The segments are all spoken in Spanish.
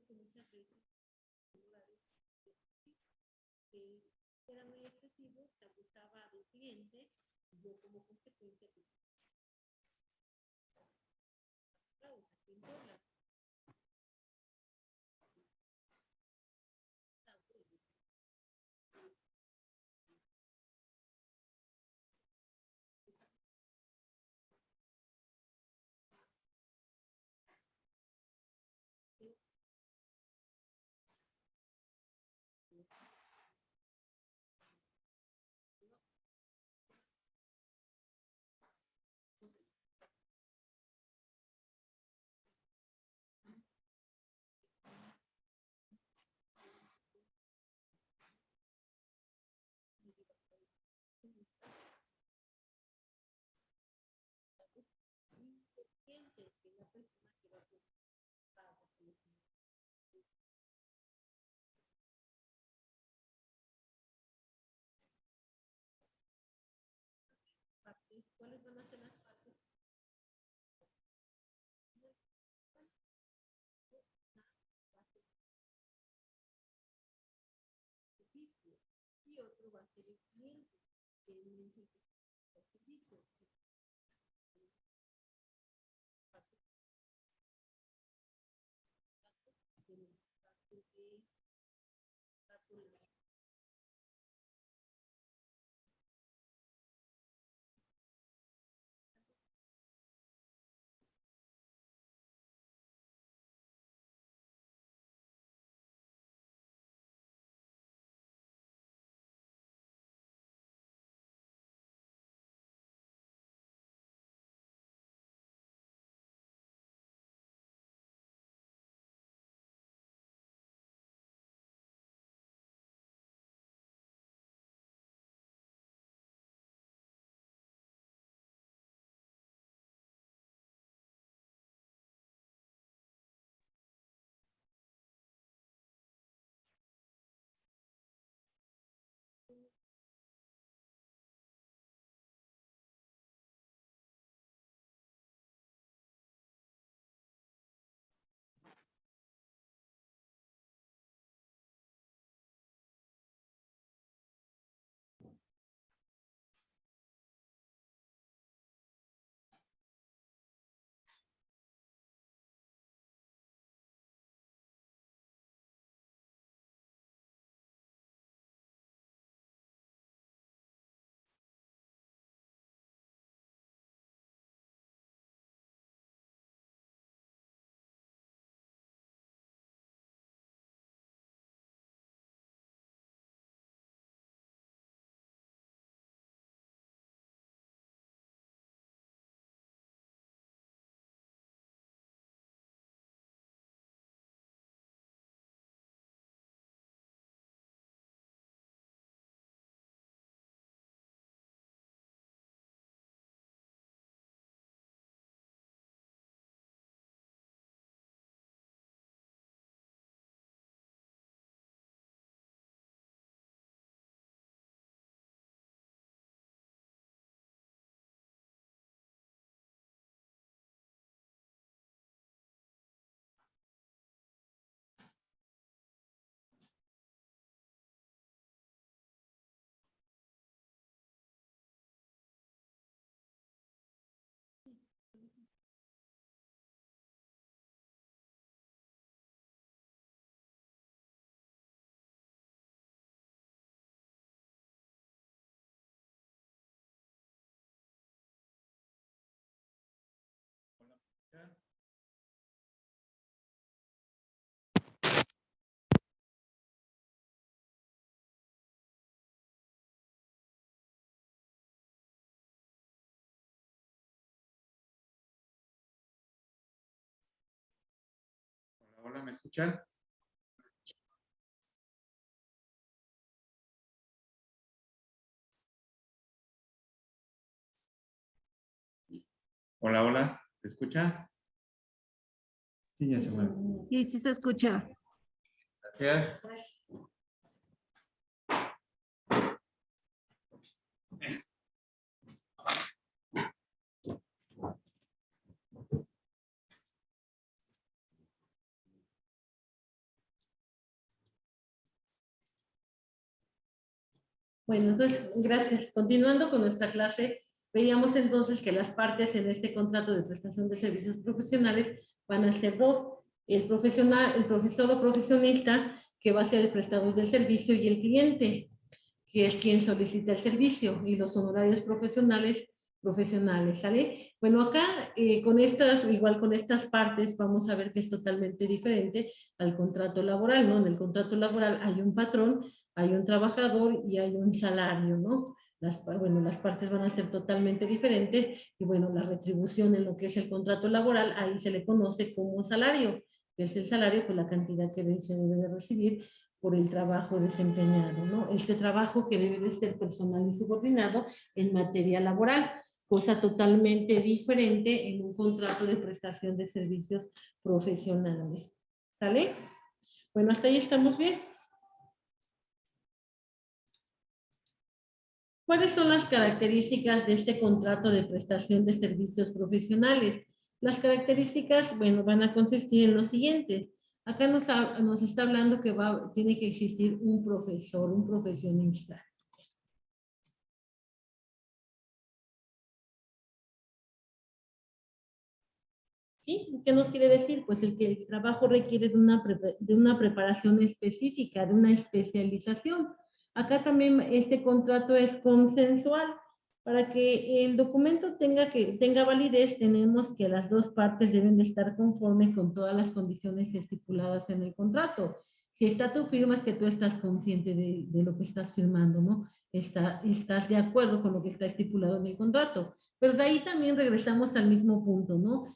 que muchas veces que era muy excesivo, se abusaba del cliente y yo como consecuencia pues, aquí en Puebla. Inteligente, que la persona que va a participar partes, ¿cuáles van a ser las partes? Y otro va a ser el cliente, que es el servicio. Hola, ¿me escuchan? Hola, hola, ¿me escucha? Sí, ya se mueve. Sí, sí se escucha. Gracias. Bueno, entonces, gracias. Continuando con nuestra clase, veíamos entonces que las partes en este contrato de prestación de servicios profesionales van a ser dos. El profesional, el profesor o profesionista, que va a ser el prestador del servicio, y el cliente, que es quien solicita el servicio, y los honorarios profesionales, ¿sale? Bueno, acá con estas, igual con estas partes, vamos a ver que es totalmente diferente al contrato laboral, ¿no? En el contrato laboral hay un patrón, hay un trabajador y hay un salario, ¿no? Bueno, las partes van a ser totalmente diferentes y bueno, la retribución en lo que es el contrato laboral, ahí se le conoce como salario, que es el salario, pues la cantidad que se debe de recibir por el trabajo desempeñado, ¿no? Este trabajo que debe de ser personal y subordinado en materia laboral, cosa totalmente diferente en un contrato de prestación de servicios profesionales. ¿Sale? Bueno, hasta ahí estamos bien. ¿Cuáles son las características de este contrato de prestación de servicios profesionales? Las características, bueno, van a consistir en lo siguiente. Acá nos está hablando que tiene que existir un profesor, un profesionista. ¿Sí? ¿Qué nos quiere decir? Pues el que el trabajo requiere de una preparación específica, de una especialización. Acá también este contrato es consensual. Para que el documento tenga validez, tenemos que las dos partes deben de estar conformes con todas las condiciones estipuladas en el contrato. Si está tu firma, es que tú estás consciente de lo que estás firmando, ¿no? Estás de acuerdo con lo que está estipulado en el contrato. Pero de ahí también regresamos al mismo punto, ¿no?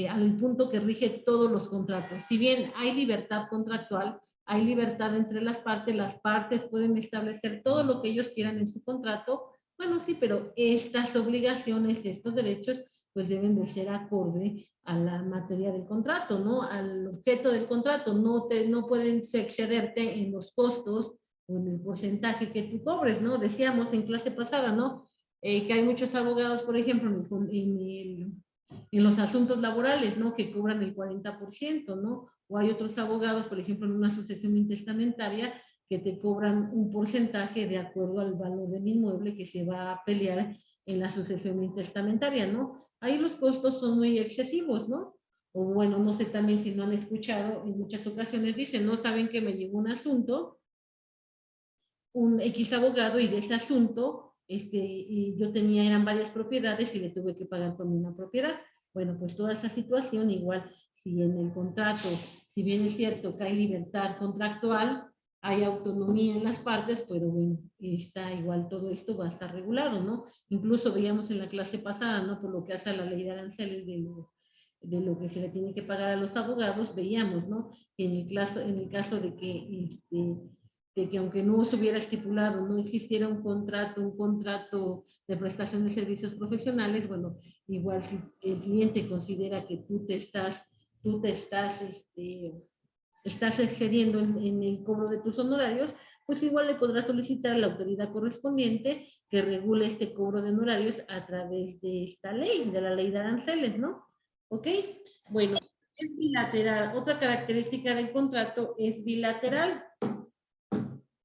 Al punto que rige todos los contratos. Si bien hay libertad contractual, hay libertad entre las partes pueden establecer todo lo que ellos quieran en su contrato. Bueno, sí, pero estas obligaciones, estos derechos, pues deben de ser acorde a la materia del contrato, ¿no? Al objeto del contrato. No pueden excederte en los costos o en el porcentaje que tú cobres, ¿no? Decíamos en clase pasada, ¿no? Que hay muchos abogados, por ejemplo, en los asuntos laborales, ¿no? Que cobran el 40%, ¿no? O hay otros abogados, por ejemplo, en una sucesión intestamentaria, que te cobran un porcentaje de acuerdo al valor del inmueble que se va a pelear en la sucesión intestamentaria, ¿no? Ahí los costos son muy excesivos, ¿no? O bueno, no sé también si no han escuchado, en muchas ocasiones dicen, no saben que me llegó un asunto, un X abogado, y de ese asunto, y yo eran varias propiedades y le tuve que pagar por una propiedad. Bueno, pues toda esa situación, igual, si en el contrato, si bien es cierto que hay libertad contractual, hay autonomía en las partes, pero bueno, está igual, todo esto va a estar regulado, ¿no? Incluso veíamos en la clase pasada, ¿no? Por lo que hace a la ley de aranceles de lo que se le tiene que pagar a los abogados, veíamos, ¿no? Que en el caso de que aunque no se hubiera estipulado, no existiera un contrato de prestación de servicios profesionales, bueno, igual si el cliente considera que tú te estás excediendo en el cobro de tus honorarios, pues igual le podrá solicitar a la autoridad correspondiente que regule este cobro de honorarios a través de esta ley, de la ley de aranceles, ¿no? ¿Ok? Bueno, es bilateral. Otra característica del contrato es bilateral.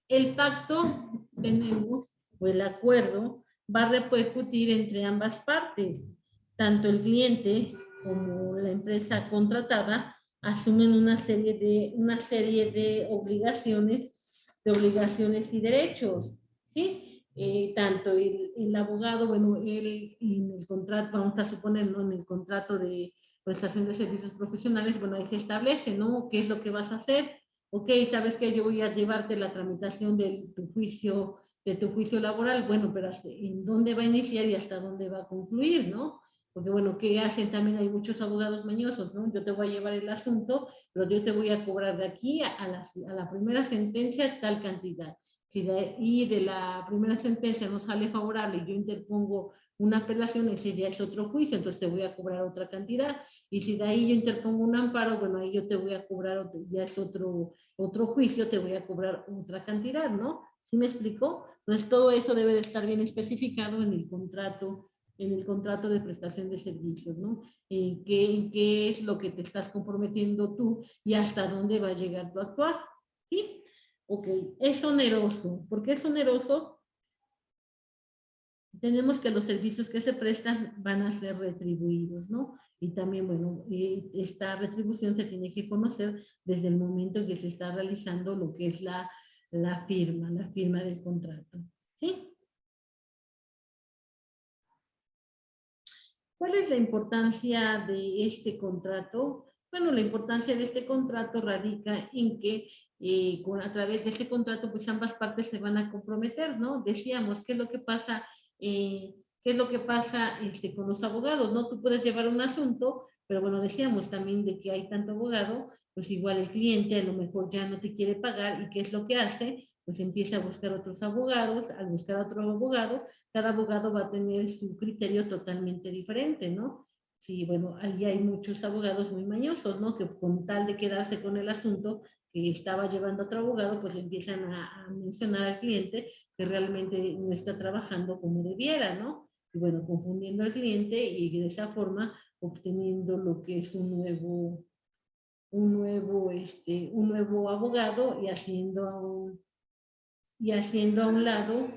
El pacto, tenemos, o el acuerdo, va a repercutir entre ambas partes. Tanto el cliente como la empresa contratada asumen una serie de obligaciones y derechos, ¿sí? Tanto el abogado, bueno, en el contrato, vamos a suponer, ¿no? En el contrato de prestación de servicios profesionales, bueno, ahí se establece, ¿no? ¿Qué es lo que vas a hacer? Ok, ¿sabes que yo voy a llevarte la tramitación de tu juicio laboral? Bueno, pero ¿en dónde va a iniciar y hasta dónde va a concluir, no? Porque bueno, ¿qué hacen? También hay muchos abogados mañosos, ¿no? Yo te voy a llevar el asunto, pero yo te voy a cobrar de aquí a la primera sentencia tal cantidad. Si de la primera sentencia no sale favorable y yo interpongo una apelación, ese ya es otro juicio, entonces te voy a cobrar otra cantidad. Y si de ahí yo interpongo un amparo, bueno, ahí yo te voy a cobrar, ya es otro juicio, te voy a cobrar otra cantidad, ¿no? ¿Sí me explico? Pues todo eso debe de estar bien especificado en el contrato de prestación de servicios, ¿no? En qué es lo que te estás comprometiendo tú y hasta dónde va a llegar tu actuar, ¿sí? Ok, es oneroso. ¿Por qué es oneroso? tenemos que los servicios que se prestan van a ser retribuidos, ¿no? Y también, bueno, esta retribución se tiene que conocer desde el momento en que se está realizando lo que es la firma del contrato, ¿sí? ¿Cuál es la importancia de este contrato? Bueno, la importancia de este contrato radica en que a través de este contrato, pues ambas partes se van a comprometer, ¿no? Decíamos, ¿qué es lo que pasa? ¿Qué es lo que pasa con los abogados? ¿No? Tú puedes llevar un asunto, pero bueno, decíamos también de que hay tanto abogado, pues igual el cliente a lo mejor ya no te quiere pagar, ¿y qué es lo que hace? Pues empieza a buscar otros abogados, al buscar otro abogado, cada abogado va a tener su criterio totalmente diferente, ¿no? Sí, bueno, ahí hay muchos abogados muy mañosos, ¿no? Que con tal de quedarse con el asunto que estaba llevando otro abogado, pues empiezan a mencionar al cliente que realmente no está trabajando como debiera, ¿no? Y bueno, confundiendo al cliente y de esa forma obteniendo lo que es un nuevo abogado y haciendo a un lado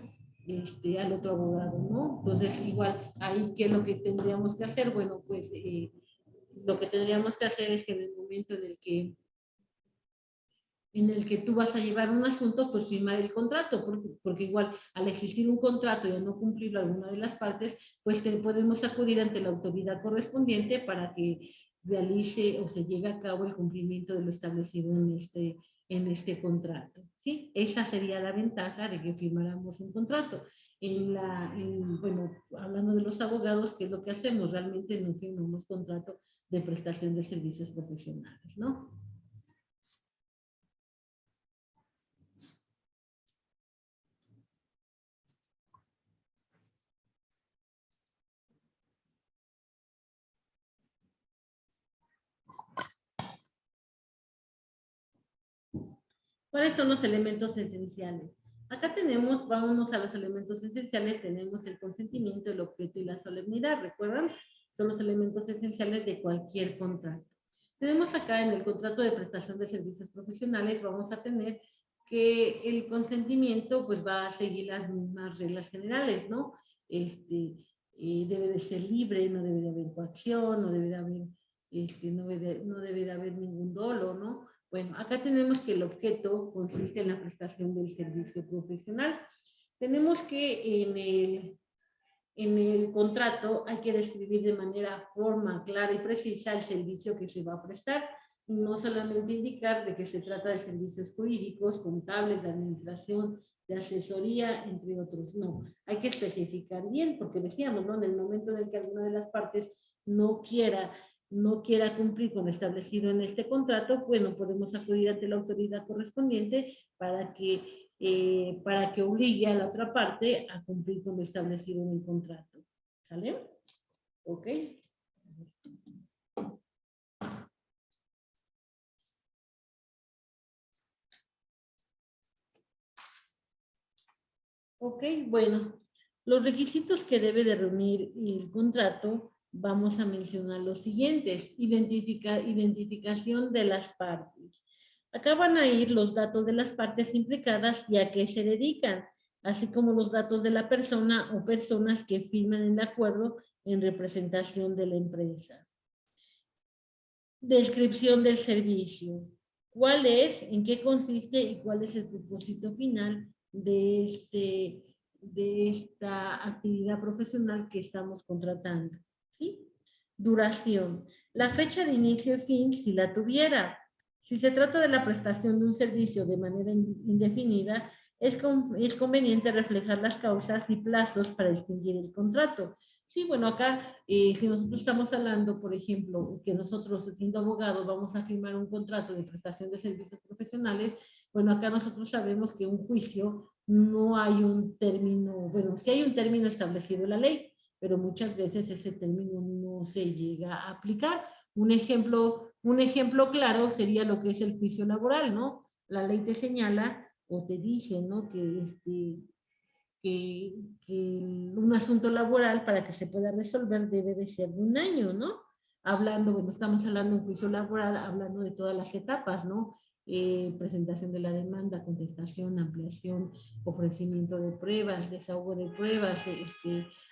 al otro abogado, ¿no? Entonces, igual, ahí, ¿qué es lo que tendríamos que hacer? Bueno, pues lo que tendríamos que hacer es que en el momento en el que tú vas a llevar un asunto, pues firmar el contrato, porque igual al existir un contrato y a no cumplirlo alguna de las partes, pues podemos acudir ante la autoridad correspondiente para que realice o se lleve a cabo el cumplimiento de lo establecido en este contrato, ¿sí? Esa sería la ventaja de que firmáramos un contrato. Bueno, hablando de los abogados, ¿qué es lo que hacemos? Realmente no firmamos contrato de prestación de servicios profesionales, ¿no? ¿Cuáles son los elementos esenciales? Acá tenemos, vámonos a los elementos esenciales, tenemos el consentimiento, el objeto y la solemnidad, ¿recuerdan? Son los elementos esenciales de cualquier contrato. Tenemos acá en el contrato de prestación de servicios profesionales, vamos a tener que el consentimiento pues va a seguir las mismas reglas generales, ¿no? Debe de ser libre, no debe de haber coacción, no debe de haber, no debe de haber ningún dolo, ¿no? Bueno, acá tenemos que el objeto consiste en la prestación del servicio profesional. Tenemos que en el contrato hay que describir de manera forma, clara y precisa el servicio que se va a prestar. No solamente indicar de que se trata de servicios jurídicos, contables, de administración, de asesoría, entre otros. No, hay que especificar bien, porque decíamos, ¿no? En el momento en el que alguna de las partes no quiera cumplir con lo establecido en este contrato, bueno, podemos acudir ante la autoridad correspondiente para que obligue a la otra parte a cumplir con lo establecido en el contrato. ¿Sale? Ok. Ok, bueno, los requisitos que debe de reunir el contrato, vamos a mencionar los siguientes. Identificación de las partes. Acá van a ir los datos de las partes implicadas y a qué se dedican, así como los datos de la persona o personas que firman el acuerdo en representación de la empresa. Descripción del servicio. ¿Cuál es, en qué consiste y cuál es el propósito final de esta actividad profesional que estamos contratando? ¿Sí? Duración. La fecha de inicio y fin, si la tuviera. Si se trata de la prestación de un servicio de manera indefinida, es conveniente reflejar las causas y plazos para extinguir el contrato. Sí, bueno, acá, si nosotros estamos hablando, por ejemplo, que nosotros, siendo abogados, vamos a firmar un contrato de prestación de servicios profesionales, bueno, acá nosotros sabemos que un juicio no hay un término, bueno, sí hay un término establecido en la ley, pero muchas veces ese término no se llega a aplicar. Un ejemplo claro sería lo que es el juicio laboral, ¿no? La ley te señala o te dice, ¿no? Que un asunto laboral para que se pueda resolver debe de ser de un año, ¿no? Hablando, bueno, estamos hablando de un juicio laboral, hablando de todas las etapas, ¿no? presentación de la demanda, contestación, ampliación, ofrecimiento de pruebas, desahogo de pruebas,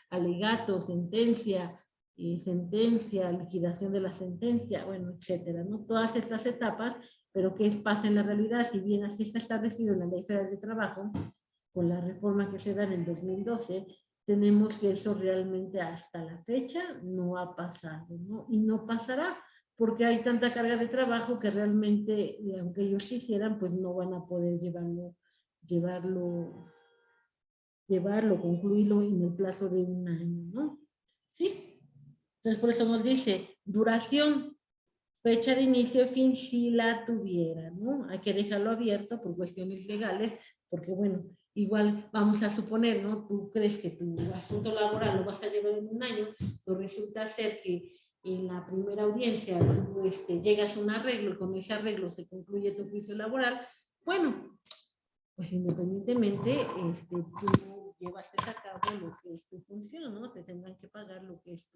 alegato, sentencia, liquidación de la sentencia, bueno, etcétera, ¿no? Todas estas etapas, pero ¿qué pasa en la realidad? Si bien así está establecido en la Ley Federal de Trabajo, con la reforma que se da en el 2012, tenemos que eso realmente hasta la fecha no ha pasado, ¿no? Y no pasará, porque hay tanta carga de trabajo que realmente, aunque ellos quisieran, pues no van a poder concluirlo en el plazo de un año, ¿no? ¿Sí? Entonces, por eso nos dice, duración, fecha de inicio y fin si la tuviera, ¿no? Hay que dejarlo abierto por cuestiones legales, porque bueno, igual vamos a suponer, ¿no? Tú crees que tu asunto laboral lo vas a llevar en un año, pero resulta ser que en la primera audiencia tú llegas a un arreglo y con ese arreglo se concluye tu juicio laboral. Bueno, pues independientemente, tú llevaste a cabo lo que es tu función, ¿no? Te tendrán que pagar lo que es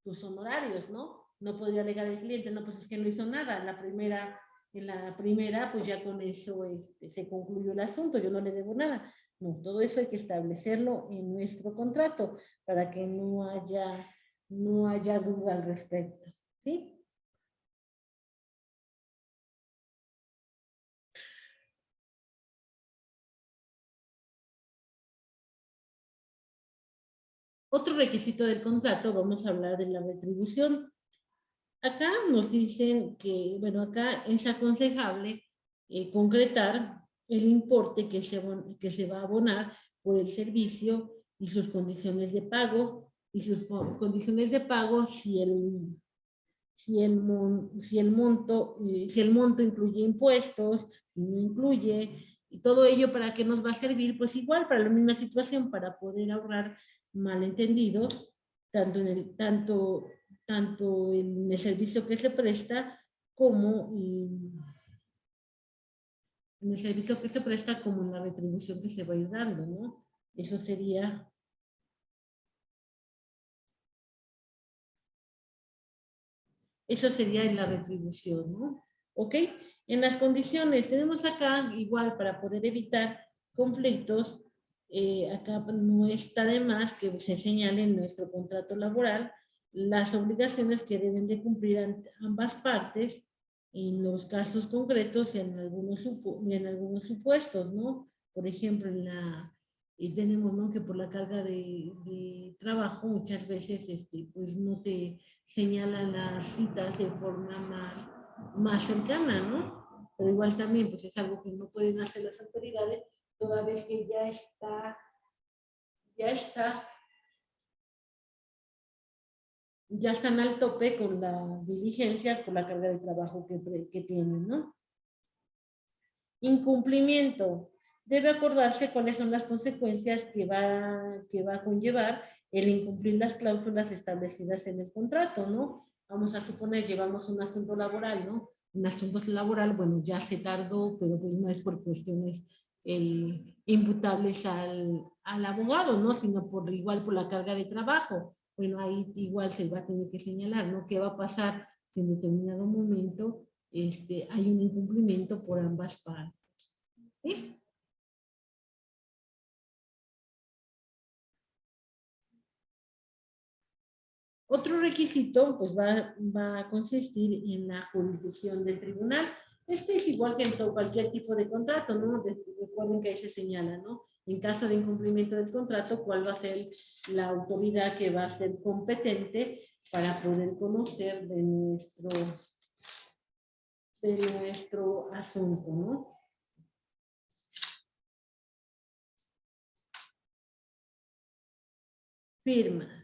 tus honorarios, ¿no? No podría alegar el cliente, no, pues es que no hizo nada. En la primera, pues ya con eso se concluyó el asunto, yo no le debo nada. No, todo eso hay que establecerlo en nuestro contrato para que no haya duda al respecto, ¿sí? Otro requisito del contrato, vamos a hablar de la retribución. Acá nos dicen que, bueno, acá es aconsejable concretar el importe que se va a abonar por el servicio y sus condiciones de pago, si el monto incluye impuestos, si no incluye, y todo ello para qué nos va a servir, pues igual para la misma situación, para poder ahorrar malentendidos, tanto en el servicio que se presta como en el servicio que se presta como en la retribución que se va a ir dando, ¿no? Eso sería en la retribución, ¿no? ¿Ok? En las condiciones, tenemos acá, igual para poder evitar conflictos, acá no está de más que se señale en nuestro contrato laboral las obligaciones que deben de cumplir ambas partes en los casos concretos y en algunos supuestos, ¿no? Por ejemplo, tenemos, ¿no? Que por la carga de trabajo muchas veces pues no te señalan las citas de forma más cercana, ¿no? Pero igual también pues es algo que no pueden hacer las autoridades toda vez que ya están al tope con las diligencias por la carga de trabajo que tienen, ¿no? Incumplimiento. Debe acordarse cuáles son las consecuencias que va a conllevar el incumplir las cláusulas establecidas en el contrato, ¿no? Vamos a suponer, llevamos un asunto laboral, ¿no? Un asunto laboral, bueno, ya se tardó, pero pues no es por cuestiones imputables al abogado, ¿no? Sino igual por la carga de trabajo. Bueno, ahí igual se va a tener que señalar, ¿no? ¿Qué va a pasar si en determinado momento hay un incumplimiento por ambas partes? ¿Sí? Otro requisito pues va a consistir en la jurisdicción del tribunal. Este es igual que en cualquier tipo de contrato, ¿no? Recuerden que ahí se señala, ¿no? En caso de incumplimiento del contrato, ¿cuál va a ser la autoridad que va a ser competente para poder conocer de nuestro asunto, ¿no? Firmas.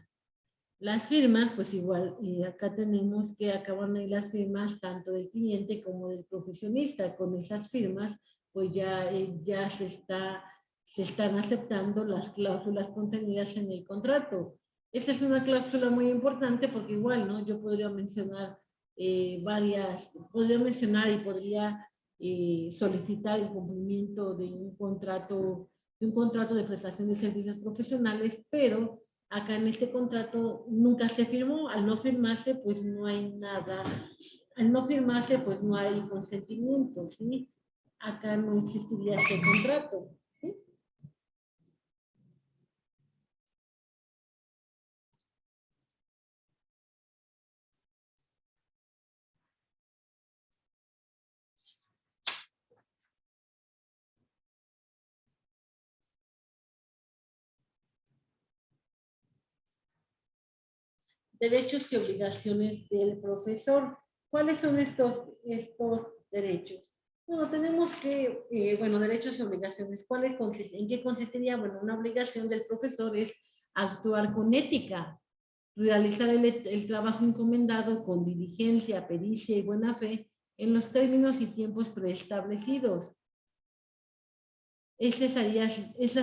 Las firmas, pues igual, acá tenemos que acaban ahí las firmas tanto del cliente como del profesionista. Con esas firmas, pues ya se están aceptando las cláusulas contenidas en el contrato. Esa es una cláusula muy importante porque igual, ¿no? Yo podría mencionar podría mencionar y podría solicitar el cumplimiento de un contrato de prestación de servicios profesionales, pero Acá en este contrato nunca se firmó, al no firmarse pues no hay nada, al no firmarse pues no hay consentimiento, ¿sí? Acá no existiría este contrato, ¿sí? Derechos y obligaciones del profesor. ¿Cuáles son estos derechos? Bueno, tenemos que, bueno, derechos y obligaciones. ¿En qué consistiría? Bueno, una obligación del profesor es actuar con ética, realizar el trabajo encomendado con diligencia, pericia y buena fe en los términos y tiempos preestablecidos. Esa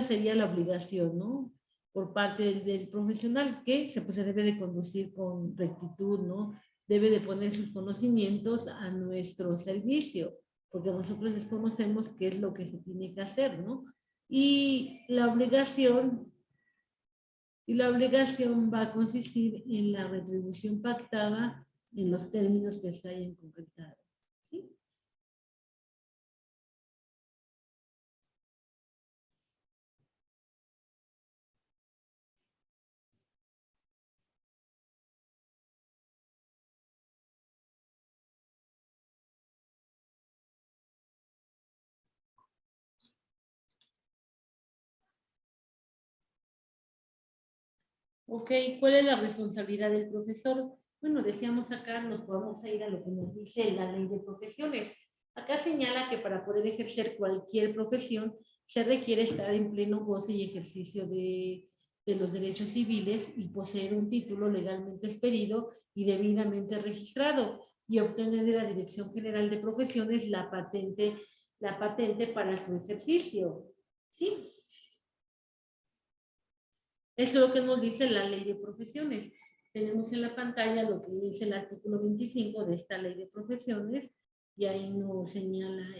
sería la obligación, ¿no? Por parte del profesional que se debe de conducir con rectitud, ¿no? Debe de poner sus conocimientos a nuestro servicio, porque nosotros desconocemos qué es lo que se tiene que hacer, ¿no? Y la obligación va a consistir en la retribución pactada en los términos que se hayan concretado, ¿sí? Ok, ¿cuál es la responsabilidad del profesor? Bueno, decíamos acá, nos vamos a ir a lo que nos dice la ley de profesiones. Acá señala que para poder ejercer cualquier profesión se requiere estar en pleno goce y ejercicio de los derechos civiles y poseer un título legalmente expedido y debidamente registrado y obtener de la Dirección General de Profesiones la patente para su ejercicio. ¿Sí? Eso es lo que nos dice la ley de profesiones. Tenemos en la pantalla lo que dice el artículo 25 de esta ley de profesiones y ahí nos señala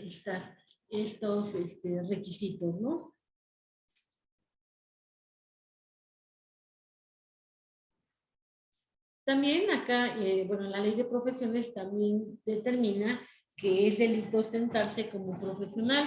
estos requisitos, ¿no? También acá, bueno, la ley de profesiones también determina que es delito ostentarse como profesional.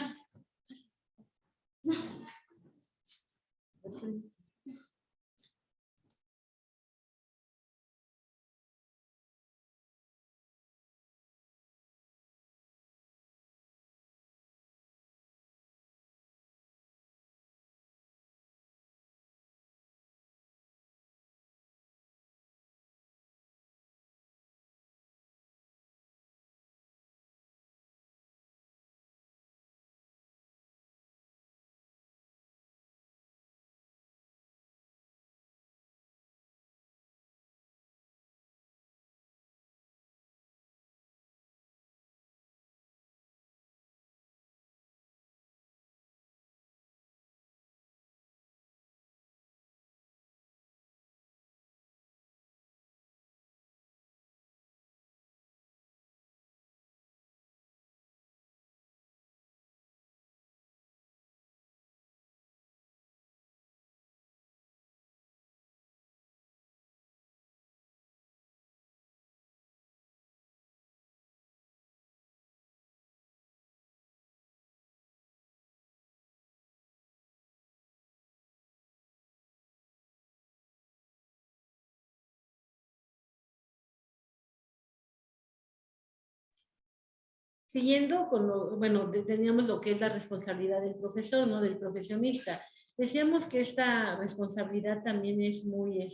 Siguiendo con bueno, teníamos lo que es la responsabilidad del profesor, ¿no? Del profesionista. Decíamos que esta responsabilidad también es muy,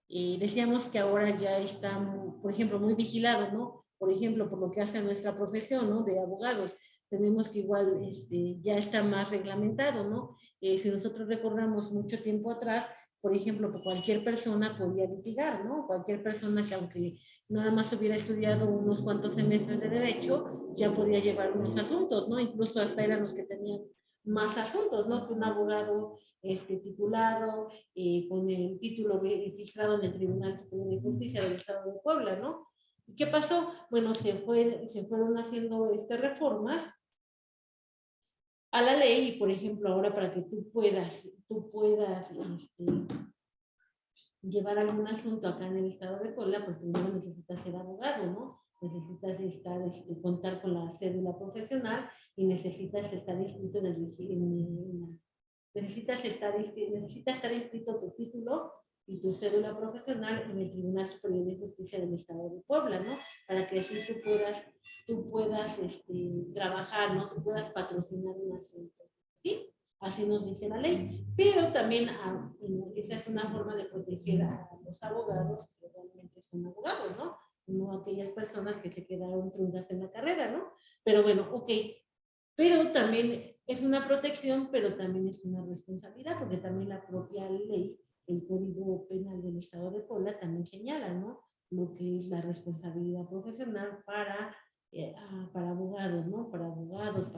decíamos que ahora ya está, por ejemplo, muy vigilado, ¿no? Por ejemplo, por lo que hace nuestra profesión, ¿no? De abogados. Tenemos que igual ya está más reglamentado, ¿no? Si nosotros recordamos mucho tiempo atrás, por ejemplo, cualquier persona podía litigar, ¿no? Cualquier persona que aunque nada más hubiera estudiado unos cuantos semestres de derecho, ya podía llevar unos asuntos, ¿no? Incluso hasta eran los que tenían más asuntos, ¿no? Que un abogado titulado con el título registrado en el Tribunal Superior de Justicia del Estado de Puebla, ¿no? ¿Y qué pasó? Bueno, se fueron haciendo reformas a la ley y, por ejemplo, ahora para que tú puedas llevar algún asunto acá en el estado de Puebla, pues primero necesitas ser abogado, ¿no? Necesitas estar, contar con la cédula profesional y necesitas estar inscrito necesitas estar inscrito tu título y tu cédula profesional en el Tribunal Superior de Justicia del Estado de Puebla, ¿no? Para que así tú puedas trabajar, ¿no? Tú puedas patrocinar un asunto, ¿sí? Así nos dice la ley. Pero también esa es una forma de proteger a los abogados que realmente son abogados, ¿no? No aquellas personas que se quedaron truncas en la carrera, ¿no? Pero bueno, ok. Pero también es una protección, pero también es una responsabilidad, porque también la propia ley, el Código Penal del Estado de Puebla también señala, ¿no? Lo que es la responsabilidad profesional para abogados, ¿no? Para abogados,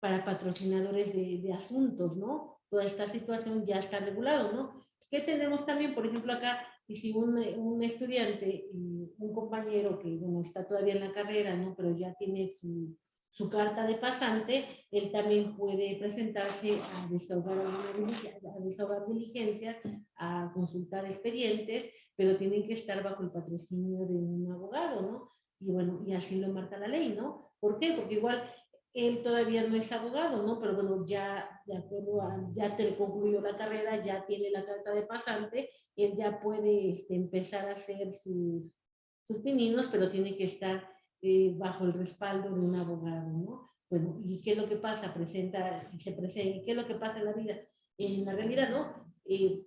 para patrocinadores de asuntos, ¿no? Toda esta situación ya está regulado, ¿no? ¿Qué tenemos también? Por ejemplo, acá, y si un estudiante, un compañero que, bueno, está todavía en la carrera, ¿no? Pero ya tiene su carta de pasante, él también puede presentarse a desahogar diligencias, a consultar expedientes, pero tienen que estar bajo el patrocinio de un abogado, ¿no? Y bueno, y así lo marca la ley, ¿no? ¿Por qué? Porque igual él todavía no es abogado, ¿no? Pero bueno, ya de acuerdo ya concluyó la carrera, ya tiene la carta de pasante, él ya puede empezar a hacer sus pininos, pero tiene que estar bajo el respaldo de un abogado, ¿no? Bueno, ¿y qué es lo que pasa? ¿Qué es lo que pasa en la vida? En la realidad, ¿no?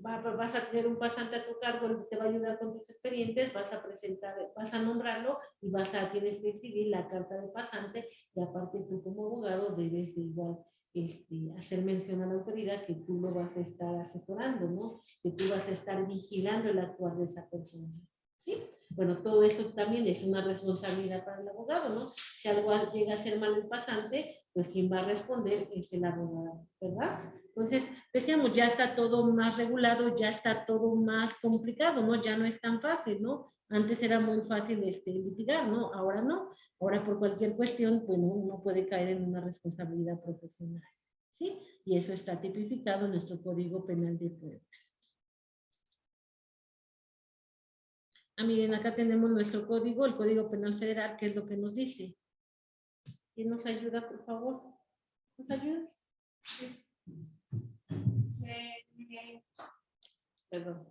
Vas a tener un pasante a tu cargo, te va a ayudar con tus expedientes, vas a nombrarlo y tienes que exhibir la carta de pasante y aparte tú como abogado debes de igual hacer mención a la autoridad que tú lo vas a estar asesorando, ¿no? Que tú vas a estar vigilando el actuar de esa persona, ¿sí? Bueno, todo eso también es una responsabilidad para el abogado, ¿no? Si algo llega a ser mal el pasante, pues quien va a responder es el abogado, ¿verdad? Entonces, decíamos, ya está todo más regulado, ya está todo más complicado, ¿no? Ya no es tan fácil, ¿no? Antes era muy fácil litigar, ¿no? Ahora no. Ahora por cualquier cuestión, bueno, uno puede caer en una responsabilidad profesional, ¿sí? Y eso está tipificado en nuestro Código Penal de Puebla. Miren, acá tenemos nuestro código, el Código Penal Federal, que es lo que nos dice. ¿Quién nos ayuda, por favor? ¿Nos ayudas? Sí. Perdón.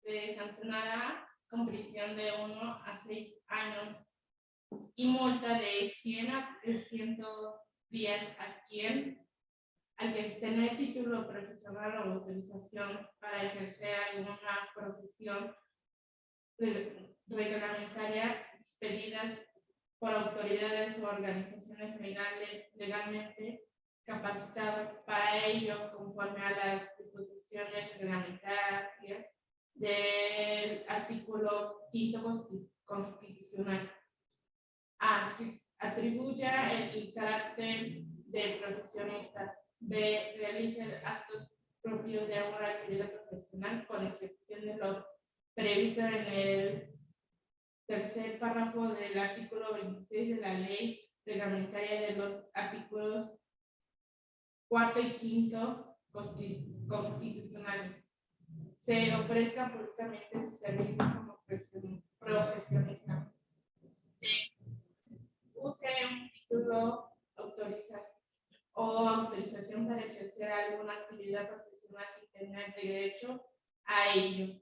Se sancionará con prisión de 1 a 6 años y multa de 100 a 300 días a quien, al que tener título profesional o autorización para ejercer alguna profesión reglamentaria expedidas por autoridades o organizaciones legalmente capacitadas para ello conforme a las disposiciones reglamentarias del artículo 5º constitucional. A. Se atribuya el carácter de profesionista. B. Realiza actos propios de una actividad profesional con excepción de lo previsto en el tercer párrafo del artículo 26 de la ley reglamentaria de los artículos 4 y 5 constitucionales. Se ofrezcan públicamente sus servicios como profesionista. Use un título autorización para ejercer alguna actividad profesional sin tener derecho a ello,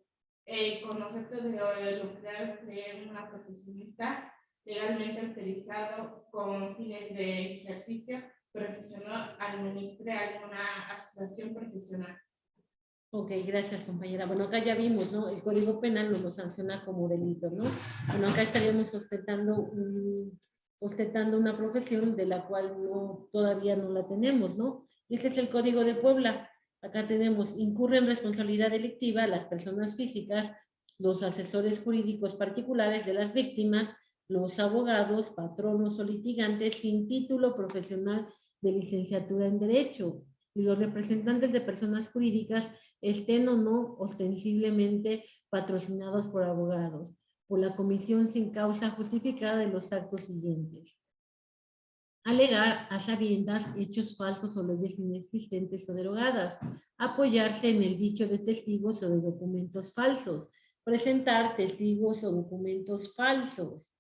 con objeto de lograrse una profesionista legalmente autorizado con fines de ejercicio profesional, administre alguna asociación profesional. Ok, gracias, compañera. Bueno, acá ya vimos, ¿no? El Código Penal nos lo sanciona como delito, ¿no? Bueno, acá estaríamos ostentando una profesión de la cual todavía no la tenemos, ¿no? Ese es el Código de Puebla. Acá tenemos, incurren en responsabilidad delictiva las personas físicas, los asesores jurídicos particulares de las víctimas, los abogados, patronos o litigantes sin título profesional de licenciatura en Derecho, y los representantes de personas jurídicas estén o no ostensiblemente patrocinados por abogados, por la comisión sin causa justificada de los actos siguientes. alegar a sabiendas hechos falsos o leyes inexistentes o derogadas, apoyarse en el dicho de testigos o de documentos falsos, presentar testigos o documentos falsos,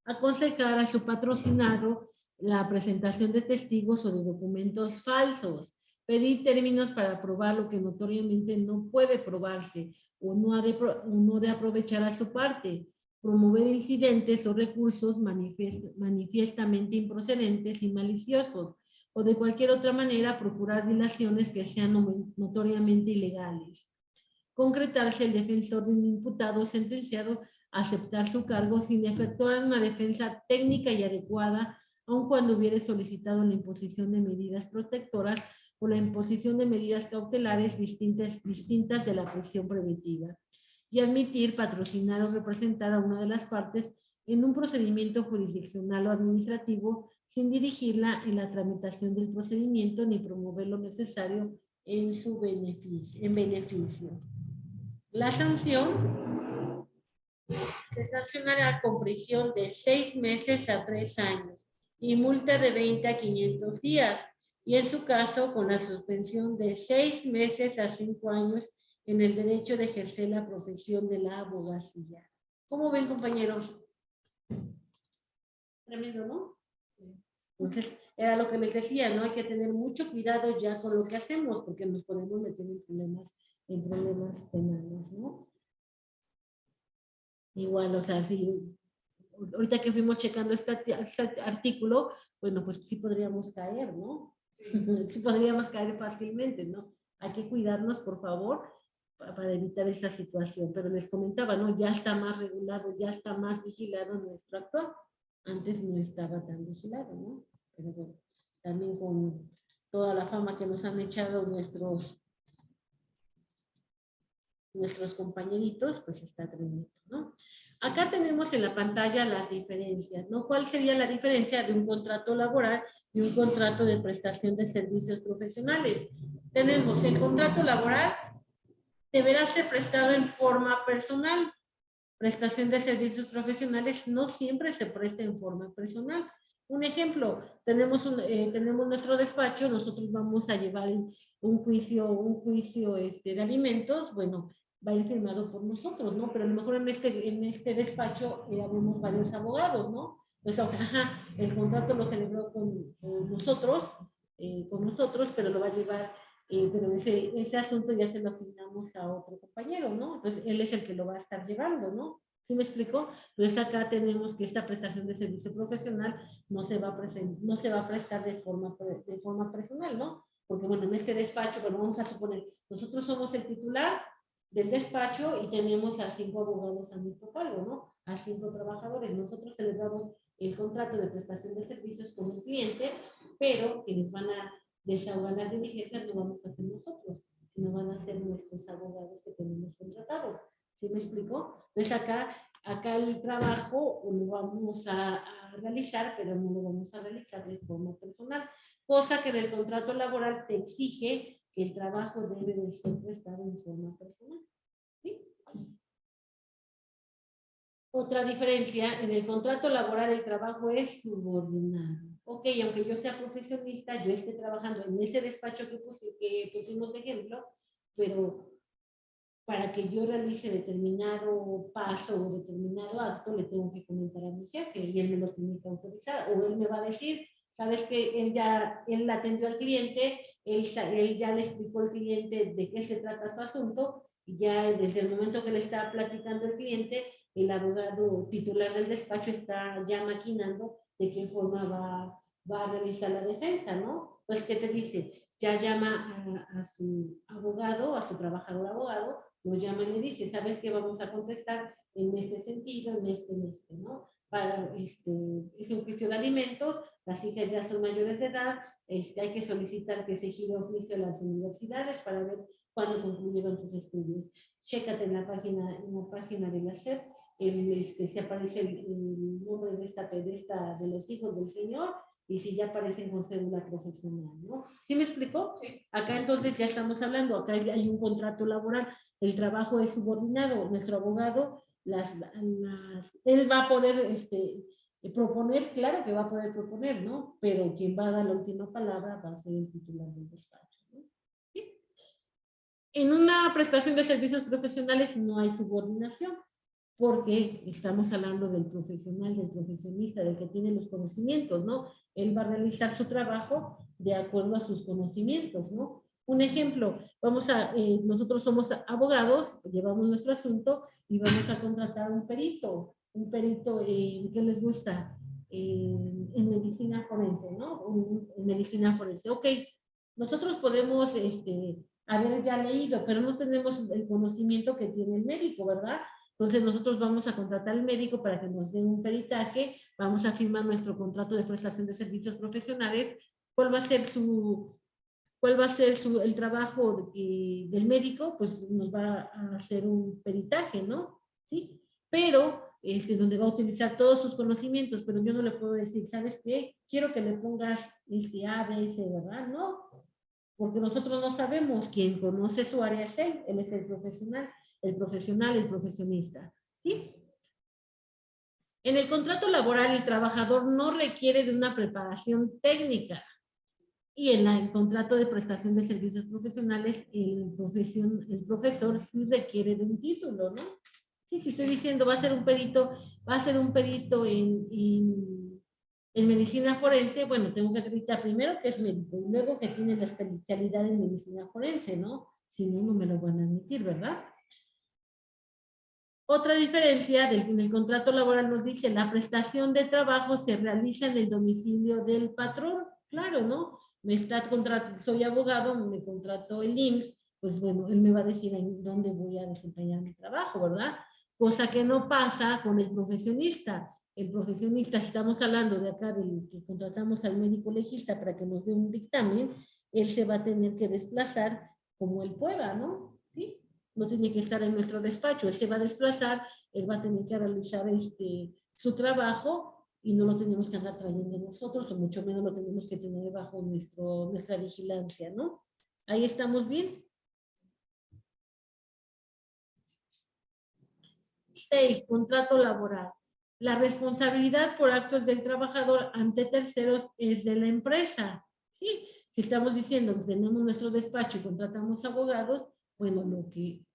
aconsejar a su patrocinado la presentación de testigos o de documentos falsos, pedir términos para probar lo que notoriamente no puede probarse o no de aprovechar a su parte, promover incidentes o recursos manifiestamente improcedentes y maliciosos, o de cualquier otra manera procurar dilaciones que sean notoriamente ilegales. Concretarse el defensor de un imputado sentenciado a aceptar su cargo sin efectuar una defensa técnica y adecuada, aun cuando hubiere solicitado la imposición de medidas protectoras o la imposición de medidas cautelares distintas de la prisión preventiva, y admitir, patrocinar o representar a una de las partes en un procedimiento jurisdiccional o administrativo sin dirigirla en la tramitación del procedimiento ni promover lo necesario en su beneficio. La sanción se sancionará con prisión de 6 meses a 3 años y multa de 20 a 500 días, y en su caso con la suspensión de 6 meses a 5 años en el derecho de ejercer la profesión de la abogacía. ¿Cómo ven, compañeros? Tremendo, ¿no? Entonces, era lo que les decía, ¿no? Hay que tener mucho cuidado ya con lo que hacemos, porque nos podemos meter en problemas penales, ¿no? Igual, o sea, si ahorita que fuimos checando este artículo, bueno, pues sí podríamos caer, ¿no? Sí. Sí podríamos caer fácilmente, ¿no? Hay que cuidarnos, por favor, para evitar esa situación. Pero les comentaba, ¿no? Ya está más regulado, ya está más vigilado nuestro actuar. Antes no estaba tan vigilado, ¿no? Pero bueno, también con toda la fama que nos han echado nuestros compañeritos, pues está tremendo, ¿no? Acá tenemos en la pantalla las diferencias, ¿no? ¿Cuál sería la diferencia de un contrato laboral y un contrato de prestación de servicios profesionales? Tenemos el contrato laboral, deberá ser prestado en forma personal. Prestación de servicios profesionales no siempre se presta en forma personal. Un ejemplo, tenemos nuestro despacho, nosotros vamos a llevar un juicio de alimentos, bueno, va a ir firmado por nosotros, ¿no? Pero a lo mejor en este despacho habemos varios abogados, ¿no? Pues, ajá, el contrato lo celebró con nosotros, pero lo va a llevar, pero ese asunto ya se lo asignamos a otro compañero, ¿no? Entonces, él es el que lo va a estar llevando, ¿no? ¿Sí me explico? Entonces, acá tenemos que esta prestación de servicio profesional no se va a prestar de forma personal, ¿no? Porque, bueno, en este despacho, bueno, vamos a suponer, nosotros somos el titular del despacho y tenemos a 5 abogados a nuestro cargo, ¿no? A 5 trabajadores. Nosotros celebramos el contrato de prestación de servicios con el cliente, pero quienes van a desahogar las diligencias no vamos a hacer nosotros, sino van a ser nuestros abogados que tenemos contratados. ¿Sí me explico? Entonces acá el trabajo lo vamos a realizar, pero no lo vamos a realizar de forma personal, cosa que en el contrato laboral te exige que el trabajo debe de ser prestado en forma personal. ¿Sí? Otra diferencia, en el contrato laboral el trabajo es subordinado. Ok, aunque yo sea profesionista, yo esté trabajando en ese despacho que pusimos de ejemplo, pero para que yo realice determinado paso o determinado acto, le tengo que comentar a mi jefe y él me lo tiene que autorizar, o él me va a decir, sabes que él atendió al cliente, él ya le explicó al cliente de qué se trata su asunto, y ya desde el momento que le está platicando el cliente, el abogado titular del despacho está ya maquinando de qué forma va a realizar la defensa, ¿no? Pues, ¿qué te dice? Ya llama a su abogado, a su trabajador abogado, lo llama y le dice, ¿sabes qué? Vamos a contestar en este sentido, en este, ¿no? Es un juicio de alimentos, las hijas ya son mayores de edad, hay que solicitar que se gire oficio a las universidades para ver cuándo concluyeron sus estudios. Chécate en la página de la SEP, se aparece el nombre de los hijos del señor, y si ya aparecen con cédula profesional, ¿no? ¿Sí me explicó? Sí. Acá entonces ya estamos hablando, acá hay un contrato laboral, el trabajo es subordinado, nuestro abogado, él va a poder proponer, claro que va a poder proponer, ¿no? Pero quien va a dar la última palabra va a ser el titular del despacho, ¿no? ¿Sí? En una prestación de servicios profesionales no hay subordinación, porque estamos hablando del profesional, del profesionista, del que tiene los conocimientos, ¿no? Él va a realizar su trabajo de acuerdo a sus conocimientos, ¿no? Un ejemplo, nosotros somos abogados, llevamos nuestro asunto y vamos a contratar un perito ¿qué les gusta? En medicina forense, ¿no? En medicina forense. Ok, nosotros podemos haber ya leído, pero no tenemos el conocimiento que tiene el médico, ¿verdad? Entonces nosotros vamos a contratar al médico para que nos dé un peritaje, vamos a firmar nuestro contrato de prestación de servicios profesionales. ¿Cuál va a ser el trabajo del médico? Pues nos va a hacer un peritaje, ¿no? ¿Sí? Pero donde va a utilizar todos sus conocimientos, pero yo no le puedo decir, ¿sabes qué? Quiero que le pongas A, B, C, ¿verdad? No, porque nosotros no sabemos. Quien conoce su área es él es el profesional, el profesionista, ¿sí? En el contrato laboral, el trabajador no requiere de una preparación técnica, y en el contrato de prestación de servicios profesionales, el profesor sí requiere de un título, ¿no? Sí, si estoy diciendo va a ser un perito en medicina forense, bueno, tengo que acreditar primero que es médico y luego que tiene la especialidad en medicina forense, ¿no? Si no, no me lo van a admitir, ¿verdad? Otra diferencia en el contrato laboral nos dice, la prestación de trabajo se realiza en el domicilio del patrón. Claro, ¿no? Soy abogado, me contrató el IMSS, pues bueno, él me va a decir en dónde voy a desempeñar mi trabajo, ¿verdad? Cosa que no pasa con el profesionista. El profesionista, si estamos hablando de acá, del que contratamos al médico legista para que nos dé un dictamen, él se va a tener que desplazar como él pueda, ¿no? ¿Sí? No tiene que estar en nuestro despacho, él se va a desplazar, él va a tener que realizar su trabajo y no lo tenemos que andar trayendo nosotros, o mucho menos lo tenemos que tener bajo nuestra vigilancia, ¿no? Ahí estamos bien. 6. Contrato laboral. La responsabilidad por actos del trabajador ante terceros es de la empresa. ¿Sí? Si estamos diciendo que tenemos nuestro despacho y contratamos abogados, bueno, lo que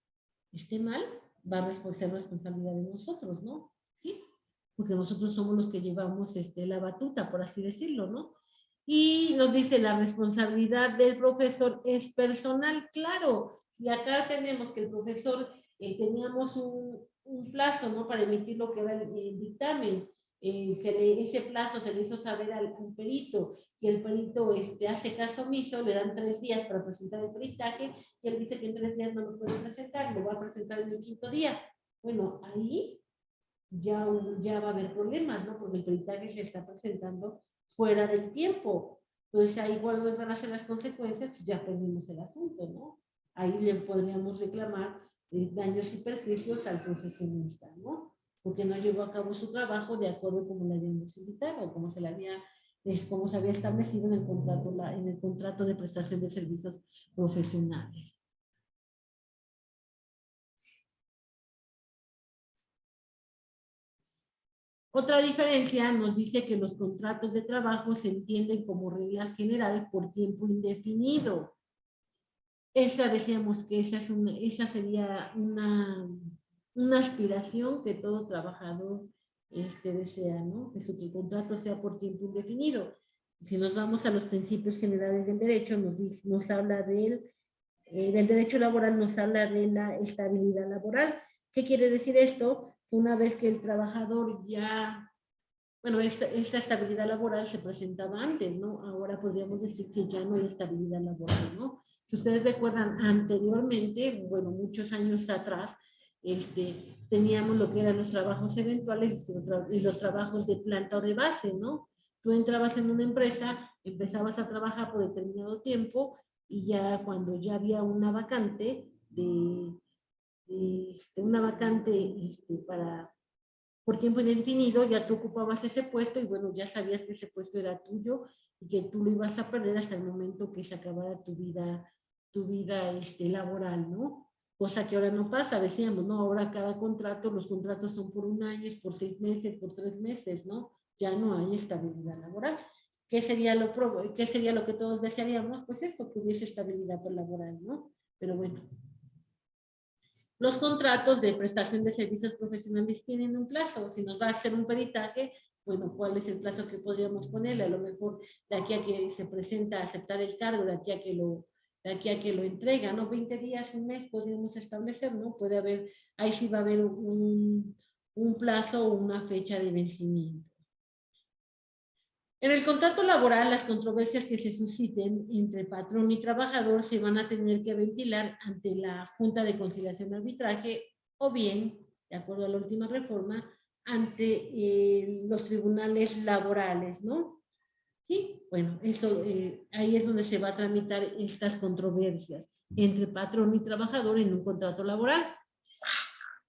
esté mal va a ser responsabilidad de nosotros, ¿no? ¿Sí? Porque nosotros somos los que llevamos la batuta, por así decirlo, ¿no? Y nos dice, la responsabilidad del profesor es personal. Claro, si acá tenemos que el profesor, teníamos un plazo, ¿no? Para emitir lo que era el dictamen, ese plazo se le hizo saber al perito, y el perito hace caso omiso, le dan 3 días para presentar el peritaje, y él dice que en 3 días no lo puede presentar, lo va a presentar en el 5º día. Bueno, ahí ya va a haber problemas, ¿no? Porque el peritaje se está presentando fuera del tiempo. Entonces ahí cuando van a ser las consecuencias, pues ya perdimos el asunto, ¿no? Ahí le podríamos reclamar daños y perjuicios al profesionista, ¿no? Porque no llevó a cabo su trabajo de acuerdo como le habíamos invitado, como se había establecido en el contrato de prestación de servicios profesionales. Otra diferencia nos dice que los contratos de trabajo se entienden como regla general por tiempo indefinido. Decíamos que esa sería una aspiración que todo trabajador desea, ¿no? Que su contrato sea por tiempo indefinido. Si nos vamos a los principios generales del derecho, nos habla del derecho laboral, nos habla de la estabilidad laboral. ¿Qué quiere decir esto? Que una vez que el trabajador esa estabilidad laboral se presentaba antes, ¿no? Ahora podríamos decir que ya no hay estabilidad laboral, ¿no? Si ustedes recuerdan anteriormente, bueno, muchos años atrás, teníamos lo que eran los trabajos eventuales y los trabajos de planta o de base, ¿no? Tú entrabas en una empresa, empezabas a trabajar por determinado tiempo y ya cuando ya había una vacante por tiempo indefinido, ya tú ocupabas ese puesto y bueno, ya sabías que ese puesto era tuyo y que tú lo ibas a perder hasta el momento que se acabara tu vida laboral, ¿no? Cosa que ahora no pasa, decíamos, ¿no? Ahora cada contrato, los contratos son por 1 año, por 6 meses, por 3 meses, ¿no? ya no hay estabilidad laboral. ¿Qué sería lo que todos desearíamos? Pues esto, que hubiese estabilidad laboral, ¿no? Pero bueno. Los contratos de prestación de servicios profesionales tienen un plazo. Si nos va a hacer un peritaje, bueno, ¿cuál es el plazo que podríamos ponerle? A lo mejor de aquí a que se presenta a aceptar el cargo, de aquí a que lo entrega, ¿no? 20 días, un mes podríamos establecer, ¿no? Puede haber, ahí sí va a haber un plazo o una fecha de vencimiento. En el contrato laboral, las controversias que se susciten entre patrón y trabajador se van a tener que ventilar ante la Junta de Conciliación y Arbitraje o bien, de acuerdo a la última reforma, ante los tribunales laborales, ¿no? Sí, bueno, eso, ahí es donde se va a tramitar estas controversias entre patrón y trabajador en un contrato laboral.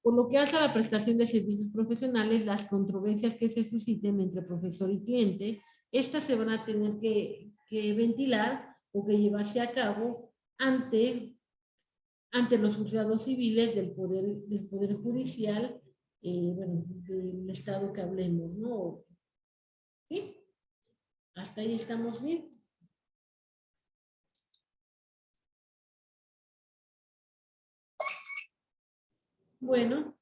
Por lo que hace a la prestación de servicios profesionales, las controversias que se susciten entre profesor y cliente, estas se van a tener que ventilar o que llevarse a cabo ante los juzgados civiles del Poder Judicial, bueno, del estado que hablemos, ¿no? ¿Sí? ¿Hasta ahí estamos bien? Bueno.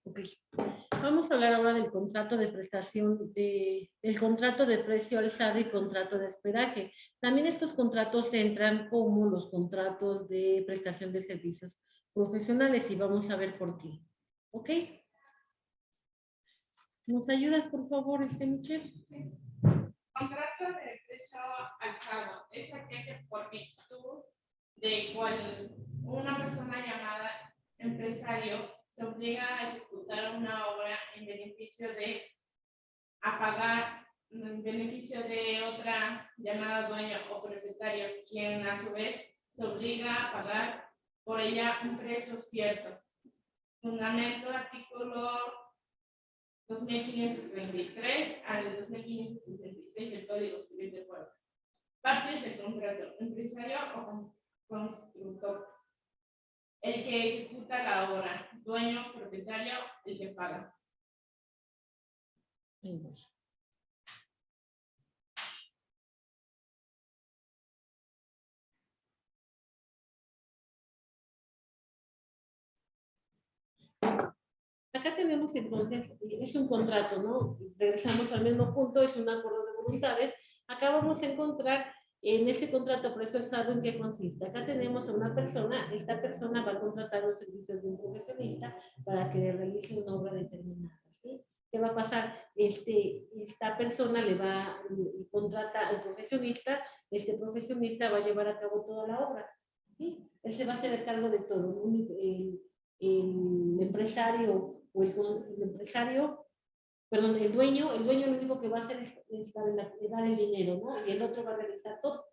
Ok. Vamos a hablar ahora del contrato de prestación, del contrato de precio alzado y contrato de hospedaje. También estos contratos entran como los contratos de prestación de servicios profesionales y vamos a ver por qué. ¿Ok? ¿Nos ayudas, por favor, Michelle? Sí. Contrato de precio alzado es aquella por virtud de cual una persona llamada empresario se obliga a ejecutar una obra en beneficio de en beneficio de otra llamada dueño o propietario, quien a su vez se obliga a pagar por ella un precio cierto. Fundamento artículo 2533 al 2566 del Código Civil de Puebla. Partes del contrato: empresario o constructor, el que ejecuta la obra; dueño, propietario, el que paga. Acá tenemos entonces, es un contrato, ¿no? Regresamos al mismo punto, es un acuerdo de voluntades. Acá vamos a encontrar en ese contrato presupuestado en qué consiste. Acá tenemos a una persona, esta persona va a contratar los servicios de un profesionista para que le realice una obra determinada, ¿sí? ¿Qué va a pasar? Esta persona le va a contratar al profesionista, este profesionista va a llevar a cabo toda la obra, ¿sí? Él se va a hacer cargo de todo, el empresario o el empresario, perdón, el dueño lo único que va a hacer es dar el dinero, ¿no? Y el otro va a realizar todo.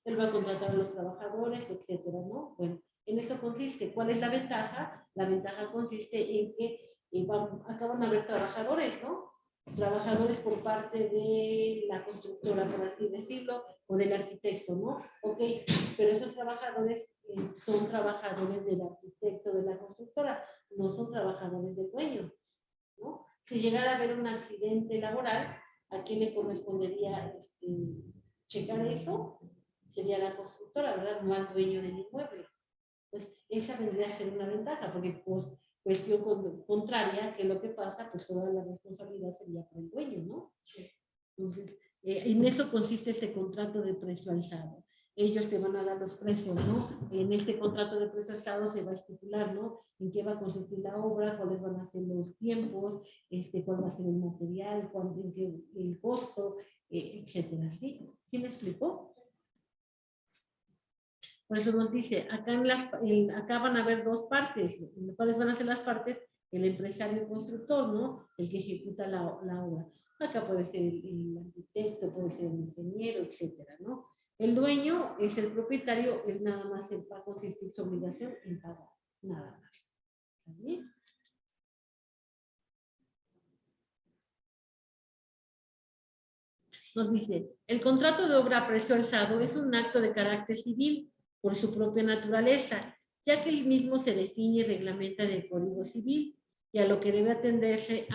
Él va a contratar a los trabajadores, etcétera, ¿no? Bueno, en eso consiste. ¿Cuál es la ventaja? La ventaja consiste en que acá van a haber trabajadores, ¿no? Trabajadores por parte de la constructora, por así decirlo, o del arquitecto, ¿no? Ok, pero esos trabajadores son trabajadores del arquitecto de la constructora, no son trabajadores del dueño, ¿no? Si llegara a haber un accidente laboral, ¿a quién le correspondería checar eso? Sería la constructora, ¿verdad? No al dueño del inmueble. Pues esa vendría a ser una ventaja, porque pues, cuestión contraria, que lo que pasa, pues toda la responsabilidad sería para el dueño, ¿no? Sí. Entonces, en eso consiste este contrato de precio alzado. Ellos te van a dar los precios, ¿no? En este contrato de precio alzado se va a estipular, ¿no? En qué va a consistir la obra, cuáles van a ser los tiempos, cuál va a ser el material, el costo, etcétera, ¿sí? ¿Sí me explicó? Por eso nos dice, acá van a haber dos partes. ¿Cuáles van a ser las partes? El empresario constructor, ¿no? El que ejecuta la obra. Acá puede ser el arquitecto, puede ser el ingeniero, etcétera, ¿no? El dueño es el propietario, es nada más va a consistir su obligación en pagar, nada más. ¿Está bien? Nos dice, el contrato de obra a precio alzado es un acto de carácter civil por su propia naturaleza, ya que el mismo se define y reglamenta en el Código Civil, y a lo que debe atenderse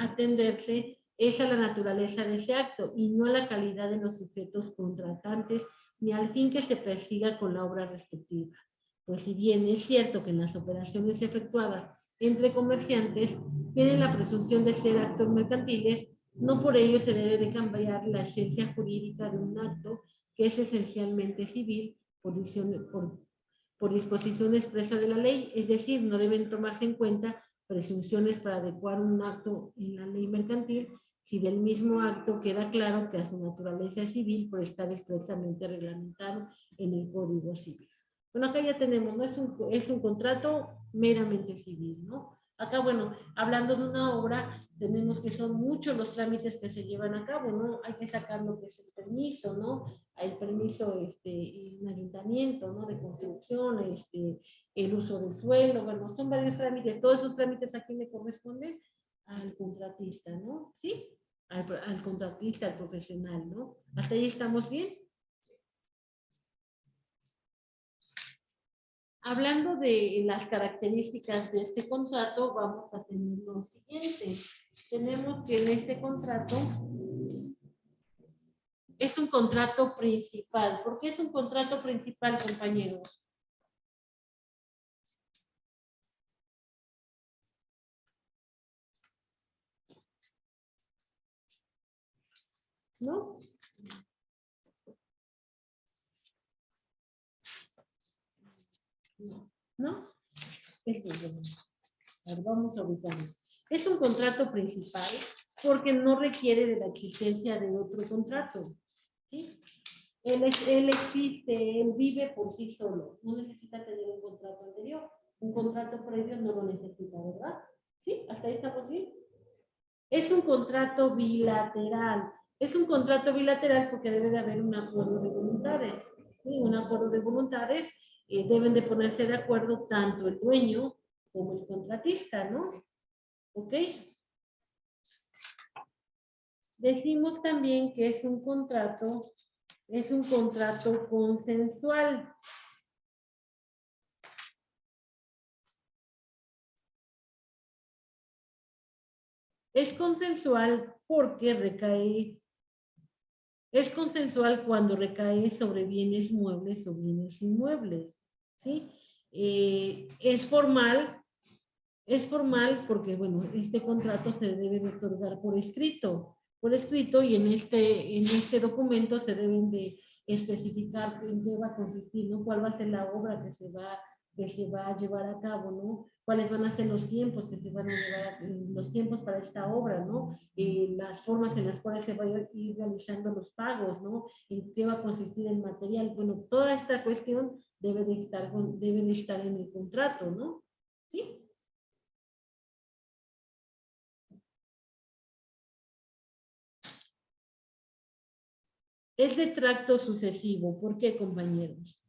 es a la naturaleza de ese acto y no a la calidad de los sujetos contratantes ni al fin que se persiga con la obra respectiva. Pues si bien es cierto que en las operaciones efectuadas entre comerciantes tienen la presunción de ser actos mercantiles, no por ello se debe de cambiar la esencia jurídica de un acto que es esencialmente civil por disposición expresa de la ley, es decir, no deben tomarse en cuenta presunciones para adecuar un acto en la ley mercantil si del mismo acto queda claro que a su naturaleza es civil por estar expresamente reglamentado en el Código Civil. Bueno, acá ya tenemos, ¿no? Es un contrato meramente civil, ¿no? Acá, bueno, hablando de una obra, tenemos que son muchos los trámites que se llevan a cabo, ¿no? Hay que sacar lo que es el permiso, ¿no? El permiso en ayuntamiento, ¿no? De construcción, el uso del suelo, bueno, son varios trámites. Todos esos trámites aquí me corresponden al contratista, ¿no? ¿Sí? Al contratista, al profesional, ¿no? ¿Hasta ahí estamos bien? Hablando de las características de este contrato, vamos a tener lo siguiente. Tenemos que en este contrato es un contrato principal. ¿Por qué es un contrato principal, compañeros? ¿No? ¿No? Vamos a ubicarlo. Es un contrato principal porque no requiere de la existencia de otro contrato. ¿Sí? Él existe, él vive por sí solo. No necesita tener un contrato anterior. Un contrato previo no lo necesita, ¿verdad? ¿Sí? ¿Hasta ahí estamos bien? Es un contrato bilateral. Es un contrato bilateral porque debe de haber un acuerdo de voluntades. ¿Sí? Un acuerdo de voluntades deben de ponerse de acuerdo tanto el dueño como el contratista, ¿no? ¿Ok? Decimos también que es un contrato consensual. Es consensual porque es consensual cuando recae sobre bienes muebles o bienes inmuebles, ¿sí? Es formal porque, bueno, este contrato se debe de otorgar por escrito y en este documento se deben de especificar en qué va a consistir, ¿no? Cuál va a ser la obra que se va a llevar a cabo, ¿no? Cuáles van a ser los tiempos que se van a llevar, los tiempos para esta obra, ¿no? Las formas en las cuales se va a ir realizando los pagos, ¿no? En qué va a consistir el material. Bueno, toda esta cuestión debe de estar en el contrato, ¿no? ¿Sí? Es de tracto sucesivo. ¿Por qué, compañeros?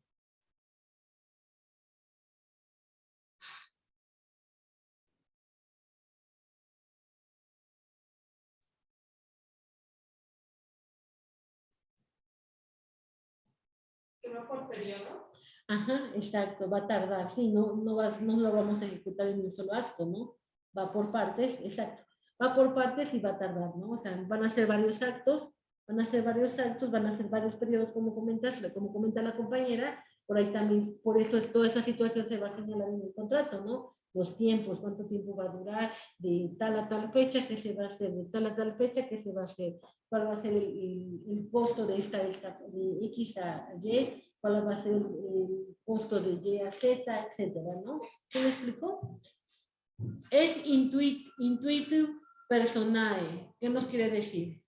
¿Que va por periodo? Ajá, exacto, va a tardar, sí, no lo vamos a ejecutar en un solo acto, ¿no? Va por partes, exacto. Va por partes y va a tardar, ¿no? O sea, van a ser varios actos, van a ser varios periodos, como comenta la compañera, por ahí también, por eso toda esa situación se va a señalar en el contrato, ¿no? Los tiempos, cuánto tiempo va a durar, de tal a tal fecha que se va a hacer, de tal a tal fecha que se va a hacer, cuál va a ser el costo de de X a Y, cuál va a ser el costo de Y a Z, etcétera, ¿no? ¿Se me explicó? Es intuitive personae. ¿Qué nos quiere decir?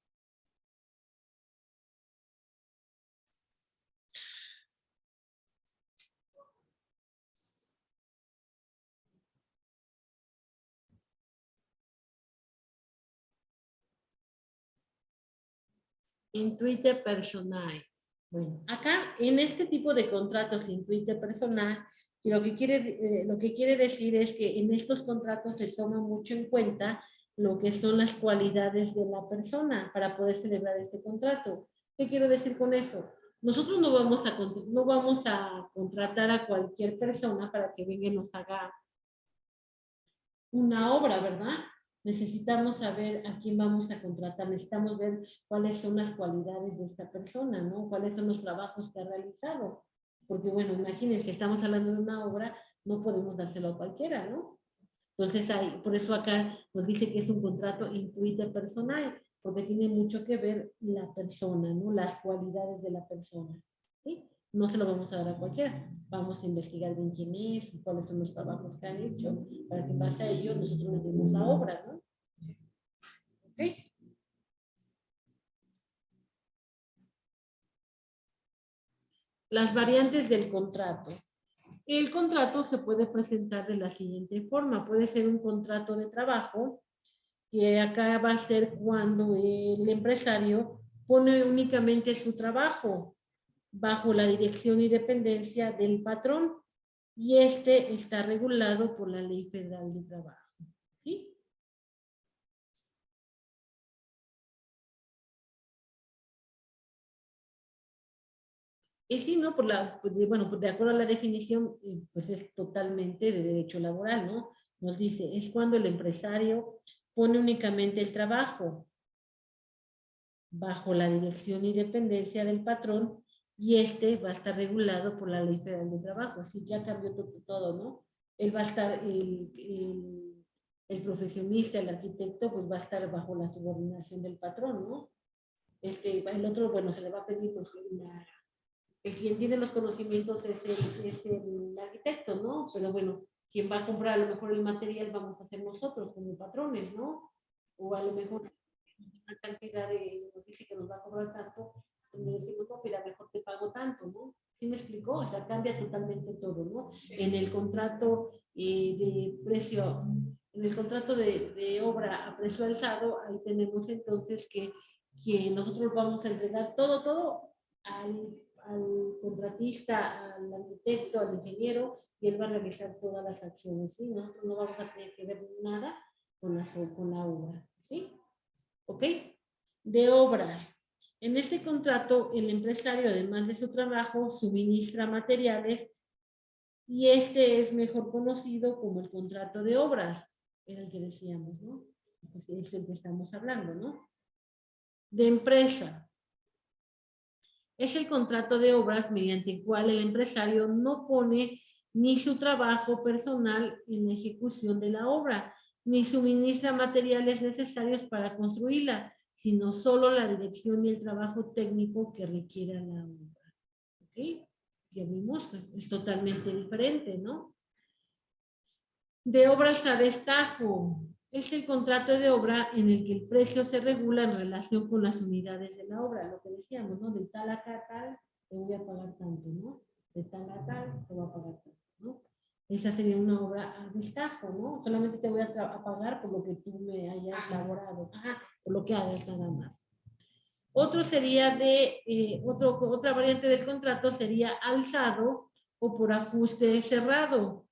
Intuite personae. Bueno, acá en este tipo de contratos intuite personae, lo que quiere decir es que en estos contratos se toma mucho en cuenta lo que son las cualidades de la persona para poder celebrar este contrato. ¿Qué quiero decir con eso? Nosotros no vamos a contratar a cualquier persona para que venga y nos haga una obra, ¿verdad? Necesitamos saber a quién vamos a contratar, necesitamos ver cuáles son las cualidades de esta persona, ¿no? Cuáles son los trabajos que ha realizado. Porque, bueno, imagínense, estamos hablando de una obra, no podemos dárselo a cualquiera, ¿no? Entonces, por eso acá nos dice que es un contrato intuite personal, porque tiene mucho que ver la persona, ¿no? Las cualidades de la persona, ¿sí? No se lo vamos a dar a cualquiera. Vamos a investigar bien quién es, cuáles son los trabajos que han hecho, para que en base a ello nosotros le demos la obra, ¿no? ¿Ok? Las variantes del contrato. El contrato se puede presentar de la siguiente forma. Puede ser un contrato de trabajo, que acá va a ser cuando el empresario pone únicamente su trabajo bajo la dirección y dependencia del patrón, y este está regulado por la Ley Federal de Trabajo, ¿sí? Y sí, ¿no? Bueno, de acuerdo a la definición, pues es totalmente de derecho laboral, ¿no? Nos dice, es cuando el empresario pone únicamente el trabajo bajo la dirección y dependencia del patrón, y este va a estar regulado por la Ley Federal de Trabajo. Así ya cambió todo, ¿no? Él va a estar, el profesionista, el arquitecto, pues va a estar bajo la subordinación del patrón, ¿no? El otro, bueno, se le va a pedir, pues, el quien tiene los conocimientos es el arquitecto, ¿no? Pero bueno, quien va a comprar a lo mejor el material vamos a ser nosotros como patrones, ¿no? O a lo mejor una cantidad nos dice que nos va a cobrar tanto, pues le decimos, no, mira, mejor te pago tanto, ¿no? ¿Sí me explicó? O sea, cambia totalmente todo, ¿no? Sí. En el contrato de precio, en el contrato de obra a precio alzado, ahí tenemos entonces que nosotros vamos a entregar todo al contratista, al arquitecto, al ingeniero, y él va a realizar todas las acciones, ¿sí? Nosotros no vamos a tener que ver nada con la obra, ¿sí? ¿Ok? De obras. En este contrato, el empresario, además de su trabajo, suministra materiales, y este es mejor conocido como el contrato de obras, era el que decíamos, ¿no? Pues es el que estamos hablando, ¿no? De empresa. Es el contrato de obras mediante el cual el empresario no pone ni su trabajo personal en la ejecución de la obra, ni suministra materiales necesarios para construirla, sino solo la dirección y el trabajo técnico que requiera la obra. ¿Ok? Ya vimos, es totalmente diferente, ¿no? De obras a destajo. Es el contrato de obra en el que el precio se regula en relación con las unidades de la obra, lo que decíamos, ¿no? De tal a tal, te voy a pagar tanto, ¿no? De tal a tal, te voy a pagar tanto, ¿no? Esa sería una obra a destajo, ¿no? Solamente te voy a pagar por lo que tú me hayas elaborado, por lo que hagas nada más. Otro sería otra variante del contrato sería alzado o por ajuste cerrado.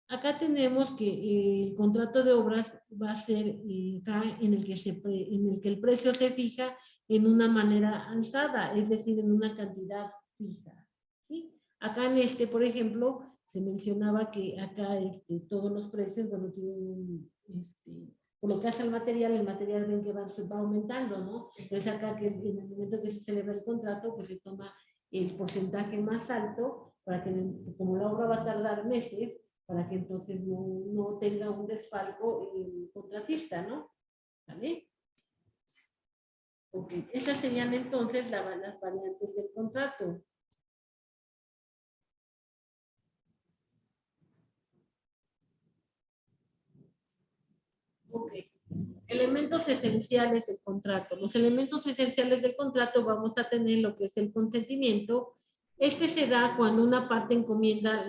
Acá tenemos que el contrato de obras va a ser acá en el que el precio se fija en una manera alzada, es decir, en una cantidad fija, ¿sí? Acá en este, por ejemplo, se mencionaba que acá todos los precios, bueno, tienen por lo que hace el material ven que va aumentando, ¿no? Entonces acá que en el momento que se celebra el contrato, pues se toma el porcentaje más alto para que, como la obra va a tardar meses, para que entonces no tenga un desfalco el contratista, ¿no? ¿Vale? Ok, esas serían entonces las variantes del contrato. Ok. Elementos esenciales del contrato. Los elementos esenciales del contrato vamos a tener lo que es el consentimiento. Este se da cuando una parte encomienda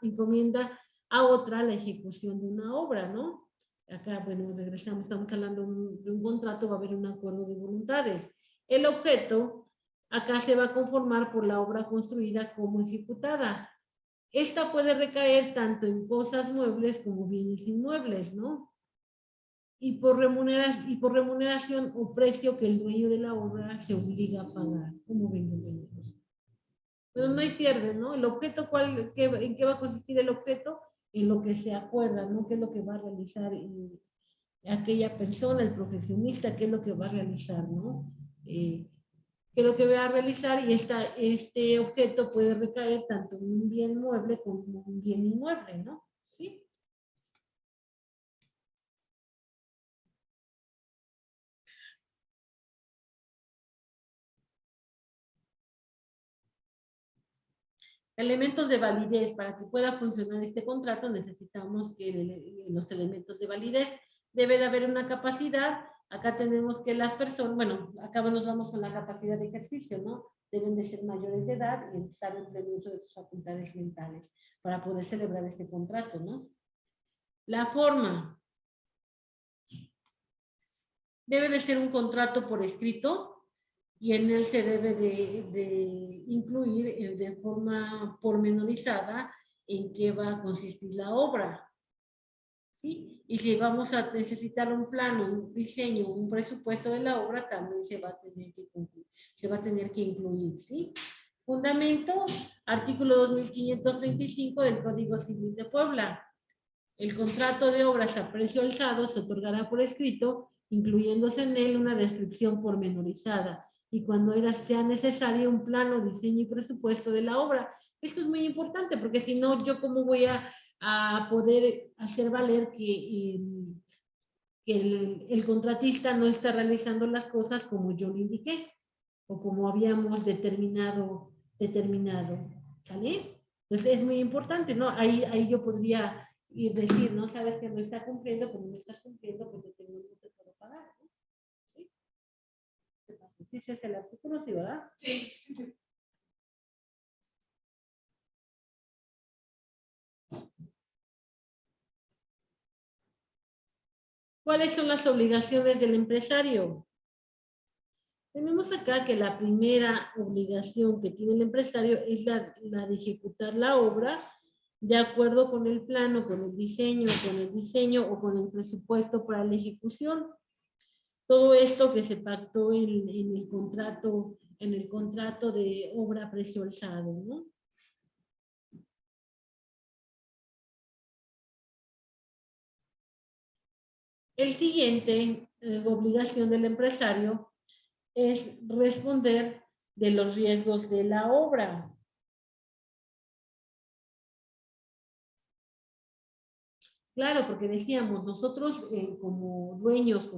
encomienda a otra la ejecución de una obra, ¿no? Acá, bueno, regresamos, estamos hablando de un contrato, va a haber un acuerdo de voluntades. El objeto, acá se va a conformar por la obra construida como ejecutada. Esta puede recaer tanto en cosas muebles como bienes inmuebles, ¿no? Y por remuneración o precio que el dueño de la obra se obliga a pagar. ¿Cómo ven, compañeros? Pero no hay pierde, ¿no? El objeto, ¿en qué va a consistir el objeto? En lo que se acuerda, ¿no? ¿Qué es lo que va a realizar aquella persona, el profesionista? ¿Qué es lo que va a realizar, ¿no? ¿Qué es lo que va a realizar? Y este objeto puede recaer tanto en un bien mueble como en un bien inmueble, ¿no? ¿Sí? Elementos de validez. Para que pueda funcionar este contrato necesitamos que los elementos de validez debe de haber una capacidad. Acá tenemos que las personas, bueno, acá nos vamos con la capacidad de ejercicio, ¿no? Deben de ser mayores de edad y estar en pleno uso de sus facultades mentales para poder celebrar este contrato, ¿no? La forma. Debe de ser un contrato por escrito y en él se debe de incluir de forma pormenorizada en qué va a consistir la obra. ¿Sí? Y si vamos a necesitar un plano, un diseño, un presupuesto de la obra, también se va a tener que incluir. ¿Sí? Fundamento, artículo 2535 del Código Civil de Puebla. El contrato de obras a precio alzado se otorgará por escrito, incluyéndose en él una descripción pormenorizada y cuando sea necesario un plano, diseño y presupuesto de la obra. Esto es muy importante porque si no, yo cómo voy a poder hacer valer que el contratista no está realizando las cosas como yo le indiqué o como habíamos determinado. ¿Sale? Entonces es muy importante, ¿no? Ahí yo podría decir, no sabes que no está cumpliendo, pero no estás cumpliendo porque no te puedo pagar, ¿no? ¿Sí? ¿Qué pasa? ¿Sí ese es el artículo, sí, verdad? Sí. ¿Cuáles son las obligaciones del empresario? Tenemos acá que la primera obligación que tiene el empresario es la de ejecutar la obra de acuerdo con el plano, con el diseño o con el presupuesto para la ejecución. Todo esto que se pactó en el contrato de obra a precio alzado, ¿no? El siguiente obligación del empresario es responder de los riesgos de la obra. Claro, porque decíamos, nosotros como dueños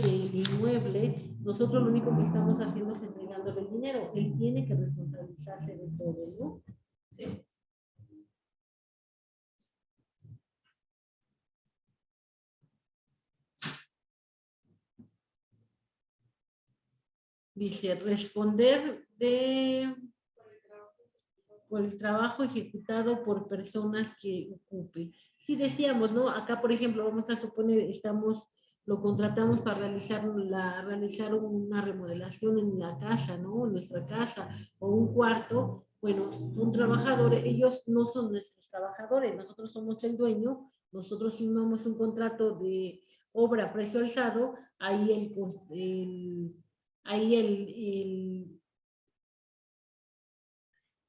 del inmueble, nosotros lo único que estamos haciendo es entregándole el dinero. Él tiene que responsabilizarse de todo, ¿no? Sí. Dice, responder por el trabajo ejecutado por personas que ocupe. Si decíamos, ¿no? Acá, por ejemplo, vamos a suponer, lo contratamos para realizar una remodelación en la casa, ¿no? En nuestra casa, o un cuarto. Bueno, son trabajadores, ellos no son nuestros trabajadores, nosotros somos el dueño, nosotros firmamos un contrato de obra a precio alzado, ahí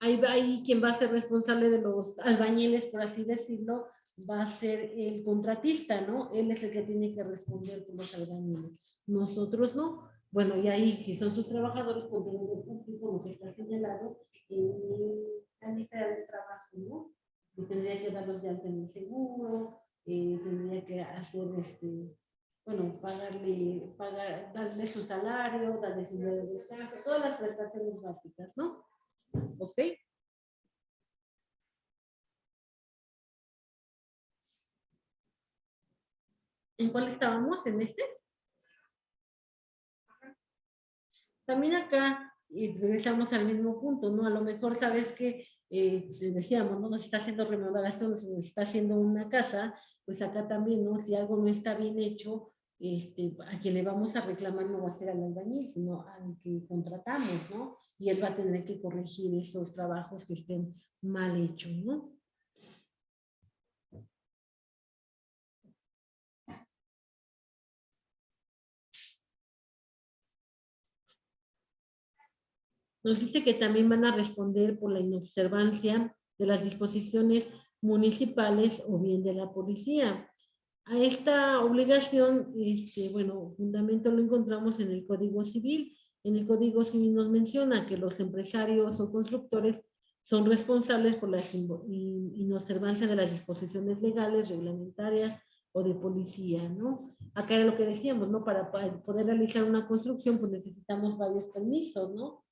Ahí quien va a ser responsable de los albañiles, por así decirlo, va a ser el contratista, ¿no? Él es el que tiene que responder por los albañiles. Nosotros no. Bueno, y ahí, si son sus trabajadores, pues deben de cumplir con lo que está señalado en la lista de trabajo, ¿no? Y tendría que darlos de alta en el seguro, tendría que hacer, bueno, darle su salario, darle su dinero de descanso, todas las prestaciones básicas, ¿no? ¿Ok? ¿En cuál estábamos? ¿En este? También acá, y regresamos al mismo punto, ¿no? A lo mejor sabes que, decíamos, ¿no? Nos está haciendo remodelación, nos está haciendo una casa, pues acá también, ¿no? Si algo no está bien hecho, a quien le vamos a reclamar no va a ser al albañil, sino al que contratamos, ¿no? Y él va a tener que corregir estos trabajos que estén mal hechos, ¿no? Nos dice que también van a responder por la inobservancia de las disposiciones municipales o bien de la policía. A esta obligación, bueno, fundamento lo encontramos en el Código Civil. En el Código Civil nos menciona que los empresarios o constructores son responsables por la inobservancia de las disposiciones legales, reglamentarias o de policía, ¿no? Acá era lo que decíamos, ¿no? Para poder realizar una construcción, pues necesitamos varios permisos, ¿no?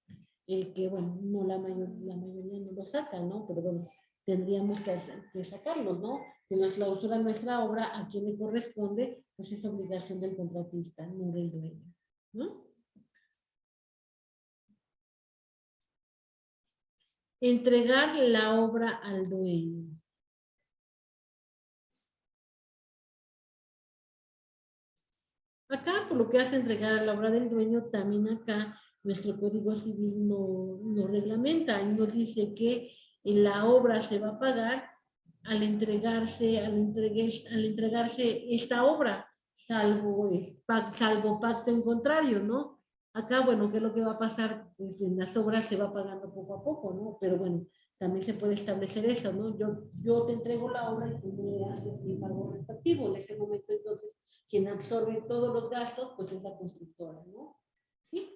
Que bueno, no la mayoría no lo sacan, ¿no? Pero bueno, tendríamos que sacarlos, ¿no? Si nos clausura nuestra obra, ¿a quién le corresponde? Pues es obligación del contratista, no del dueño, ¿no? Entregar la obra al dueño. Acá, por lo que hace entregar la obra del dueño, también acá nuestro Código Civil no reglamenta y nos dice que la obra se va a pagar al entregarse esta obra, salvo pacto en contrario, ¿no? Acá, bueno, ¿qué es lo que va a pasar? Pues en las obras se va pagando poco a poco, ¿no? Pero bueno, también se puede establecer eso, ¿no? Yo te entrego la obra y tú me haces mi pago respectivo. En ese momento, entonces, quien absorbe todos los gastos, pues es la constructora, ¿no? ¿Sí?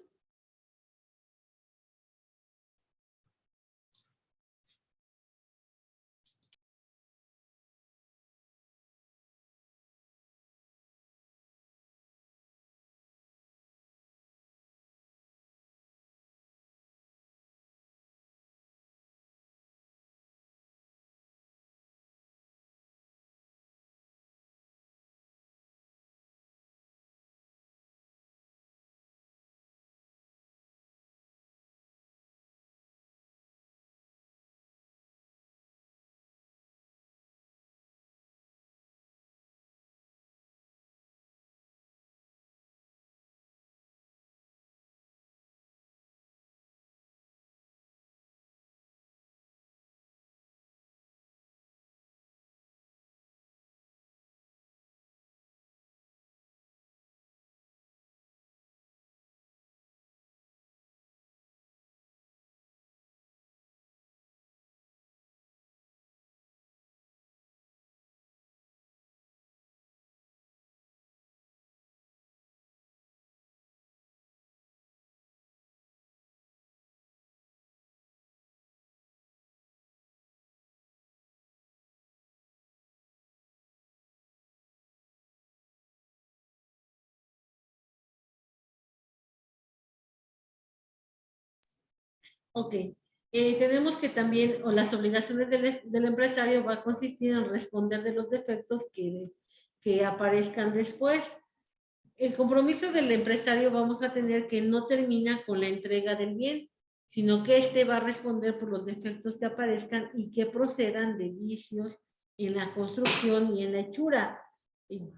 Ok. Tenemos que también, o las obligaciones del empresario va a consistir en responder de los defectos que aparezcan después. El compromiso del empresario vamos a tener que no termina con la entrega del bien, sino que éste va a responder por los defectos que aparezcan y que procedan de vicios en la construcción y en la hechura,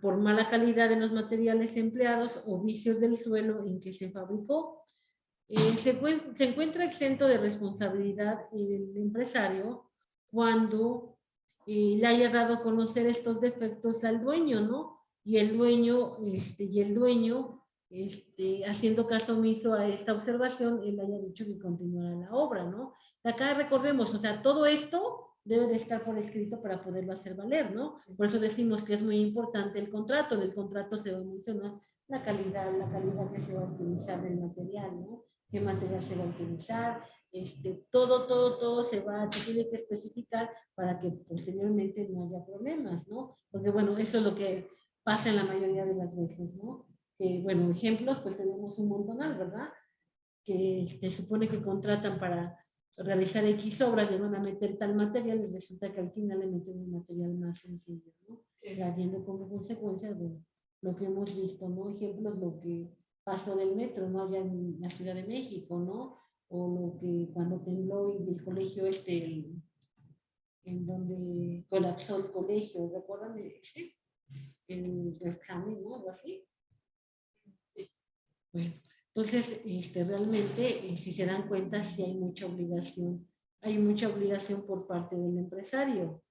por mala calidad de los materiales empleados o vicios del suelo en que se fabricó. Se encuentra exento de responsabilidad el empresario cuando le haya dado a conocer estos defectos al dueño, ¿no? Y el dueño haciendo caso omiso a esta observación, él haya dicho que continuara la obra, ¿no? Acá recordemos, o sea, todo esto debe de estar por escrito para poderlo hacer valer, ¿no? Por eso decimos que es muy importante el contrato. En el contrato se va a mencionar la calidad que se va a utilizar del material, ¿no? Qué material se va a utilizar, todo se tiene que especificar para que posteriormente no haya problemas, ¿no? Porque bueno, eso es lo que pasa en la mayoría de las veces, ¿no? Que bueno, ejemplos, pues tenemos un montonal, ¿verdad? Que se supone que contratan para realizar X obras, le van a meter tal material y resulta que al final le meten un material más sencillo, ¿no? Sí. Trayendo como consecuencia, bueno, lo que hemos visto, ¿no? Ejemplos, lo que pasó del metro, ¿no? Allá en la Ciudad de México, ¿no? O lo que cuando tembló y el colegio en donde colapsó el colegio, ¿recuerdan? Sí, el examen, ¿no? Algo así. Sí. Bueno, entonces, realmente, si se dan cuenta, sí hay mucha obligación por parte del empresario.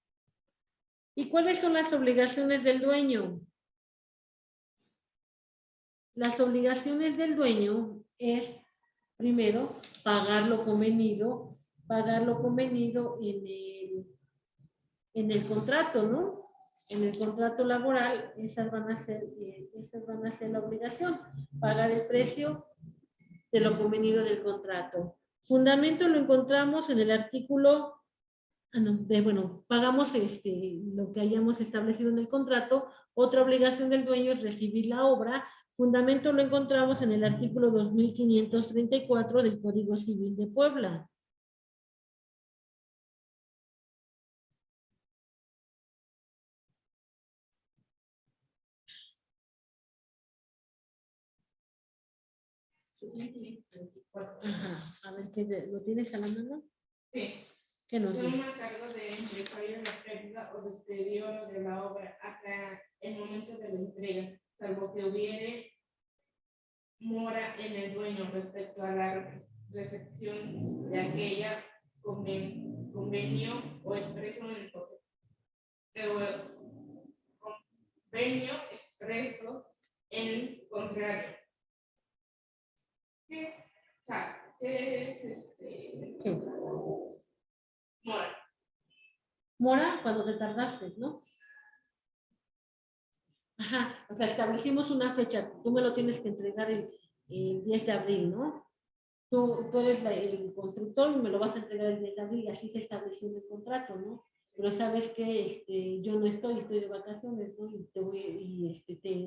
¿Y cuáles son las obligaciones del dueño? Las obligaciones del dueño es, primero, pagar lo convenido en el contrato, ¿no? En el contrato laboral, esas van a ser la obligación, pagar el precio de lo convenido del contrato. Fundamento lo encontramos en el artículo, pagamos lo que hayamos establecido en el contrato. Otra obligación del dueño es recibir la obra. Fundamento lo encontramos en el artículo 2534 del Código Civil de Puebla. Ajá. A ver, ¿lo tienes a la mano? Sí. ¿Qué nos dice? Se a cargo del empresario la pérdida o deterioro de la obra hasta el momento de la entrega, salvo que hubiere mora en el dueño respecto a la recepción de aquella convenio o expreso en el convenio expreso en el contrario. ¿Qué es mora? Mora, cuando te tardaste, ¿no? Ajá, o sea, establecimos una fecha, tú me lo tienes que entregar el 10 de abril, ¿no? Tú eres el constructor y me lo vas a entregar el 10 de abril, así se estableció en el contrato, ¿no? Pero sabes que yo no estoy de vacaciones, ¿no? Y te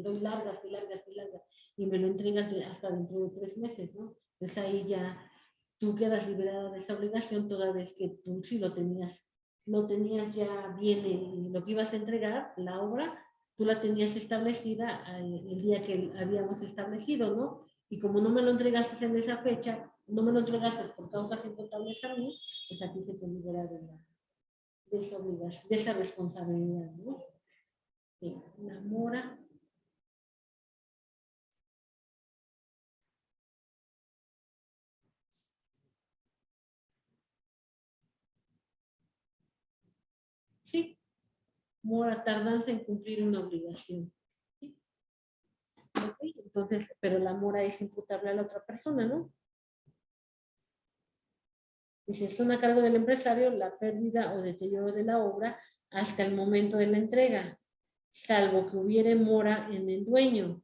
doy largas, y me lo entregas hasta dentro de 3 meses, ¿no? Entonces ahí ya tú quedas liberada de esa obligación toda vez que tú sí lo tenías ya bien, lo que ibas a entregar, la obra, tú la tenías establecida el día que habíamos establecido, ¿no? Y como no me lo entregaste en esa fecha, no me lo entregaste por causas imputables a mí, pues aquí se te libera de esa obligación, de esa responsabilidad, ¿no? La mora. Sí, mora, tardanza en cumplir una obligación. ¿Sí? Okay. Entonces, pero la mora es imputable a la otra persona, ¿no? Dice, son a cargo del empresario la pérdida o deterioro de la obra hasta el momento de la entrega, salvo que hubiere mora en el dueño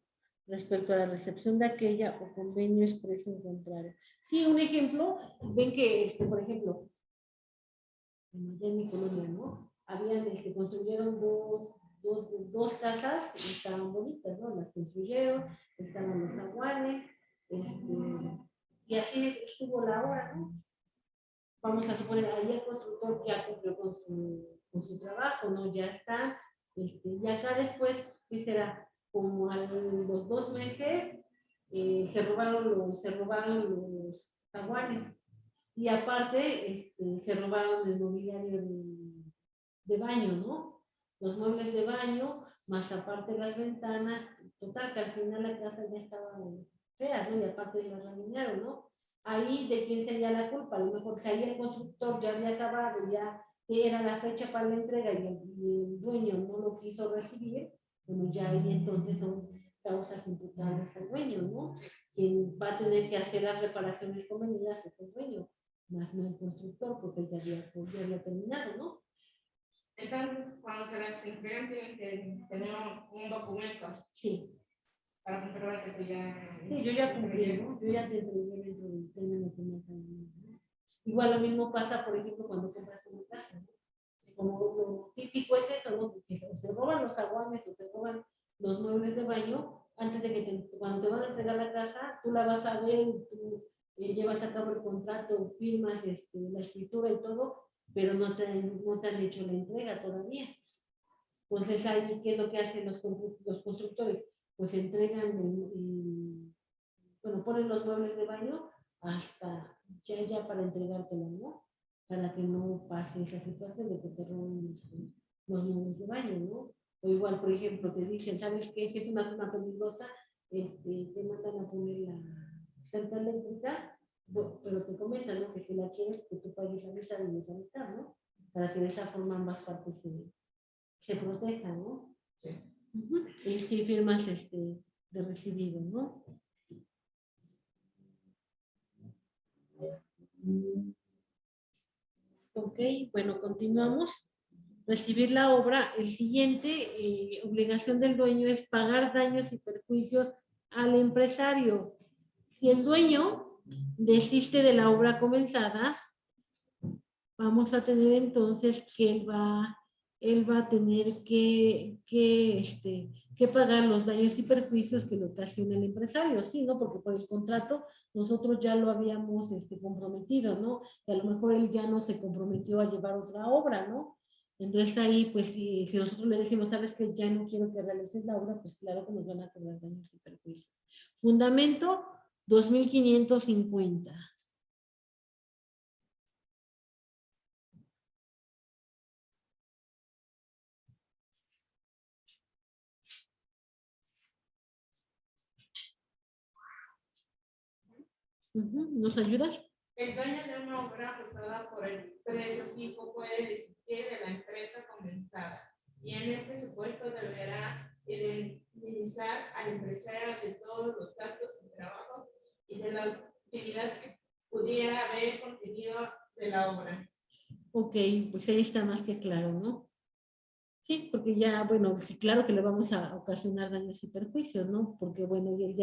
respecto a la recepción de aquella o convenio expreso en contrario. Sí, un ejemplo, ven que, por ejemplo, ya en mi colonia, ¿no? Construyeron dos casas que estaban bonitas, ¿no? Las construyeron, estaban los aguanes, y así estuvo la obra, ¿no? Vamos a suponer, ahí el constructor ya cumplió con su trabajo, ¿no? Ya está, y acá después, ¿qué será? Como a los 2 meses, se robaron los jaguares, y aparte, se robaron el mobiliario de baño, ¿no? Los muebles de baño, más aparte las ventanas, total, que al final la casa ya estaba fea, ¿no? Y aparte la laminaron, ¿no? Ahí, ¿de quién sería la culpa? A lo mejor que ahí el constructor ya había acabado, ya era la fecha para la entrega y el dueño no lo quiso recibir, bueno, ya ahí entonces son causas imputables al dueño, ¿no? Quien va a tener que hacer las reparaciones convenidas es el dueño, más no el constructor, porque ya había terminado, ¿no? Entonces, cuando se las entregan, tienen que tener un documento Sí. para comprobar que tú ya... Sí, yo ya cumplí, ¿no? Yo ya te entregué dentro del término que me han dado, ¿no? Igual lo mismo pasa, por ejemplo, cuando compras una casa, ¿no? Como lo típico es eso, ¿no? Que o se roban los aguanes o se roban los muebles de baño, antes de que cuando te van a entregar la casa, tú la vas a ver, tú llevas a cabo el contrato, firmas la escritura y todo, pero no te han hecho la entrega todavía. Entonces, ahí, ¿qué es lo que hacen los constructores? Pues entregan, bueno, ponen los muebles de baño hasta ya para entregártela, ¿no? Para que no pase esa situación de que te roben los muebles de baño, ¿no? O igual, por ejemplo, te dicen, ¿sabes qué? Si es una zona peligrosa, te mandan a poner la cerca eléctrica, pero te comentan, ¿no? Que si la quieres, que tú pagues la mitad y la mitad, ¿no? Para que de esa forma ambas partes se protejan, ¿no? Sí. Y si firmas de recibido, ¿no? Ok, bueno, continuamos. Recibir la obra. El siguiente, obligación del dueño es pagar daños y perjuicios al empresario. Si el dueño desiste de la obra comenzada, vamos a tener entonces que él va a tener que pagar los daños y perjuicios que le ocasiona el empresario, ¿sí? ¿No? Porque por el contrato nosotros ya lo habíamos comprometido, ¿no? Y a lo mejor él ya no se comprometió a llevar otra obra, ¿no? Entonces ahí, pues si nosotros le decimos, sabes que ya no quiero que realices la obra, pues claro que nos van a cobrar daños y perjuicios. Fundamento 2550. ¿Nos ayudas? El dueño de una obra ajustada por el precio fijo puede desistir de la empresa comenzada y en este supuesto deberá indemnizar al empresario de todos los gastos y trabajos y de la utilidad que pudiera haber contenido de la obra. Ok, pues ahí está más que claro, ¿no? Sí, porque ya, bueno, sí, claro que le vamos a ocasionar daños y perjuicios, ¿no? Porque, bueno, él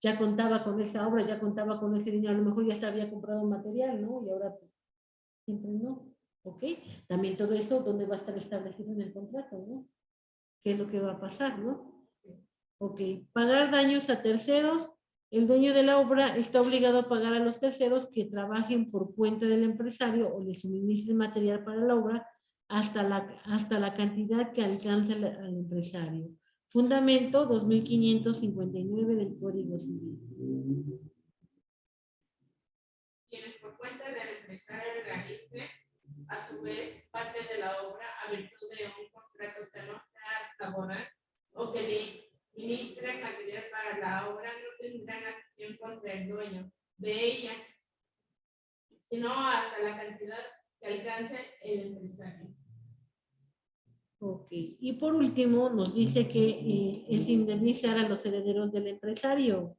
ya contaba con esa obra, ya contaba con ese dinero, a lo mejor ya hasta había comprado material, ¿no? Y ahora pues, siempre no, ¿ok? También todo eso, ¿dónde va a estar establecido en el contrato, ¿no? ¿Qué es lo que va a pasar, ¿no? Ok, pagar daños a terceros. El dueño de la obra está obligado a pagar a los terceros que trabajen por cuenta del empresario o le suministren material para la obra hasta la cantidad que alcance al empresario. Fundamento 2559 del Código Civil. Quienes por cuenta del empresario realice, a su vez, parte de la obra a virtud de un contrato que no sea laboral o que le ministre material para la obra, no tendrán acción contra el dueño de ella, sino hasta la cantidad que alcance el empresario. Ok, y por último nos dice que es indemnizar a los herederos del empresario.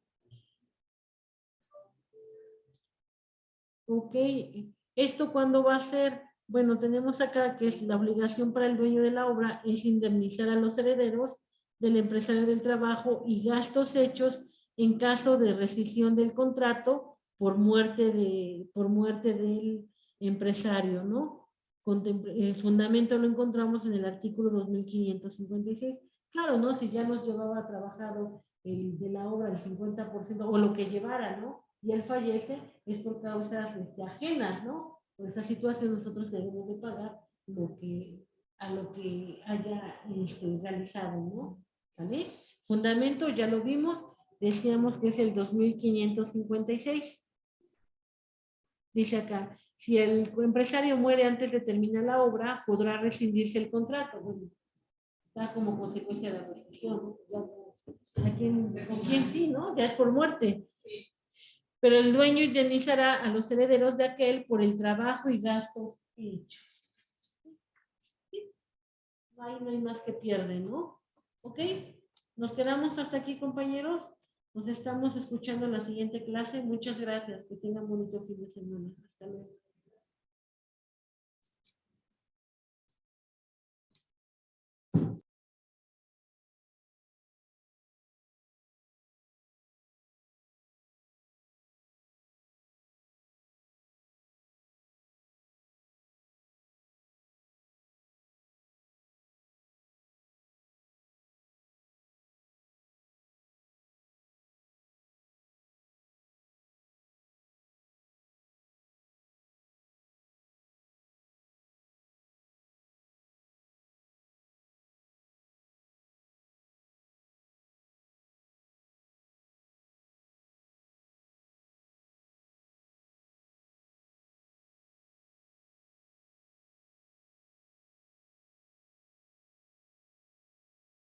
Ok, ¿esto cuándo va a ser? Bueno, tenemos acá que es la obligación para el dueño de la obra es indemnizar a los herederos del empresario del trabajo y gastos hechos en caso de rescisión del contrato por muerte del empresario, ¿no? El fundamento lo encontramos en el artículo 2556. Claro, ¿no? Si ya nos llevaba trabajado el de la obra el 50% o lo que llevara, ¿no? Y él fallece, es por causas ajenas, ¿no? Por esa situación nosotros debemos de pagar a lo que haya realizado, ¿no? ¿Vale? Fundamento, ya lo vimos, decíamos que es el 2556. Dice acá, si el empresario muere antes de terminar la obra, podrá rescindirse el contrato. Bueno, está como consecuencia de la rescisión. ¿Con quién sí, no? Ya es por muerte. Sí. Pero el dueño indemnizará a los herederos de aquel por el trabajo y gastos hechos. ¿Sí? No hay más que pierden, ¿no? ¿Ok? Nos quedamos hasta aquí, compañeros. Nos estamos escuchando en la siguiente clase. Muchas gracias. Que tengan bonito fin de semana. Hasta luego.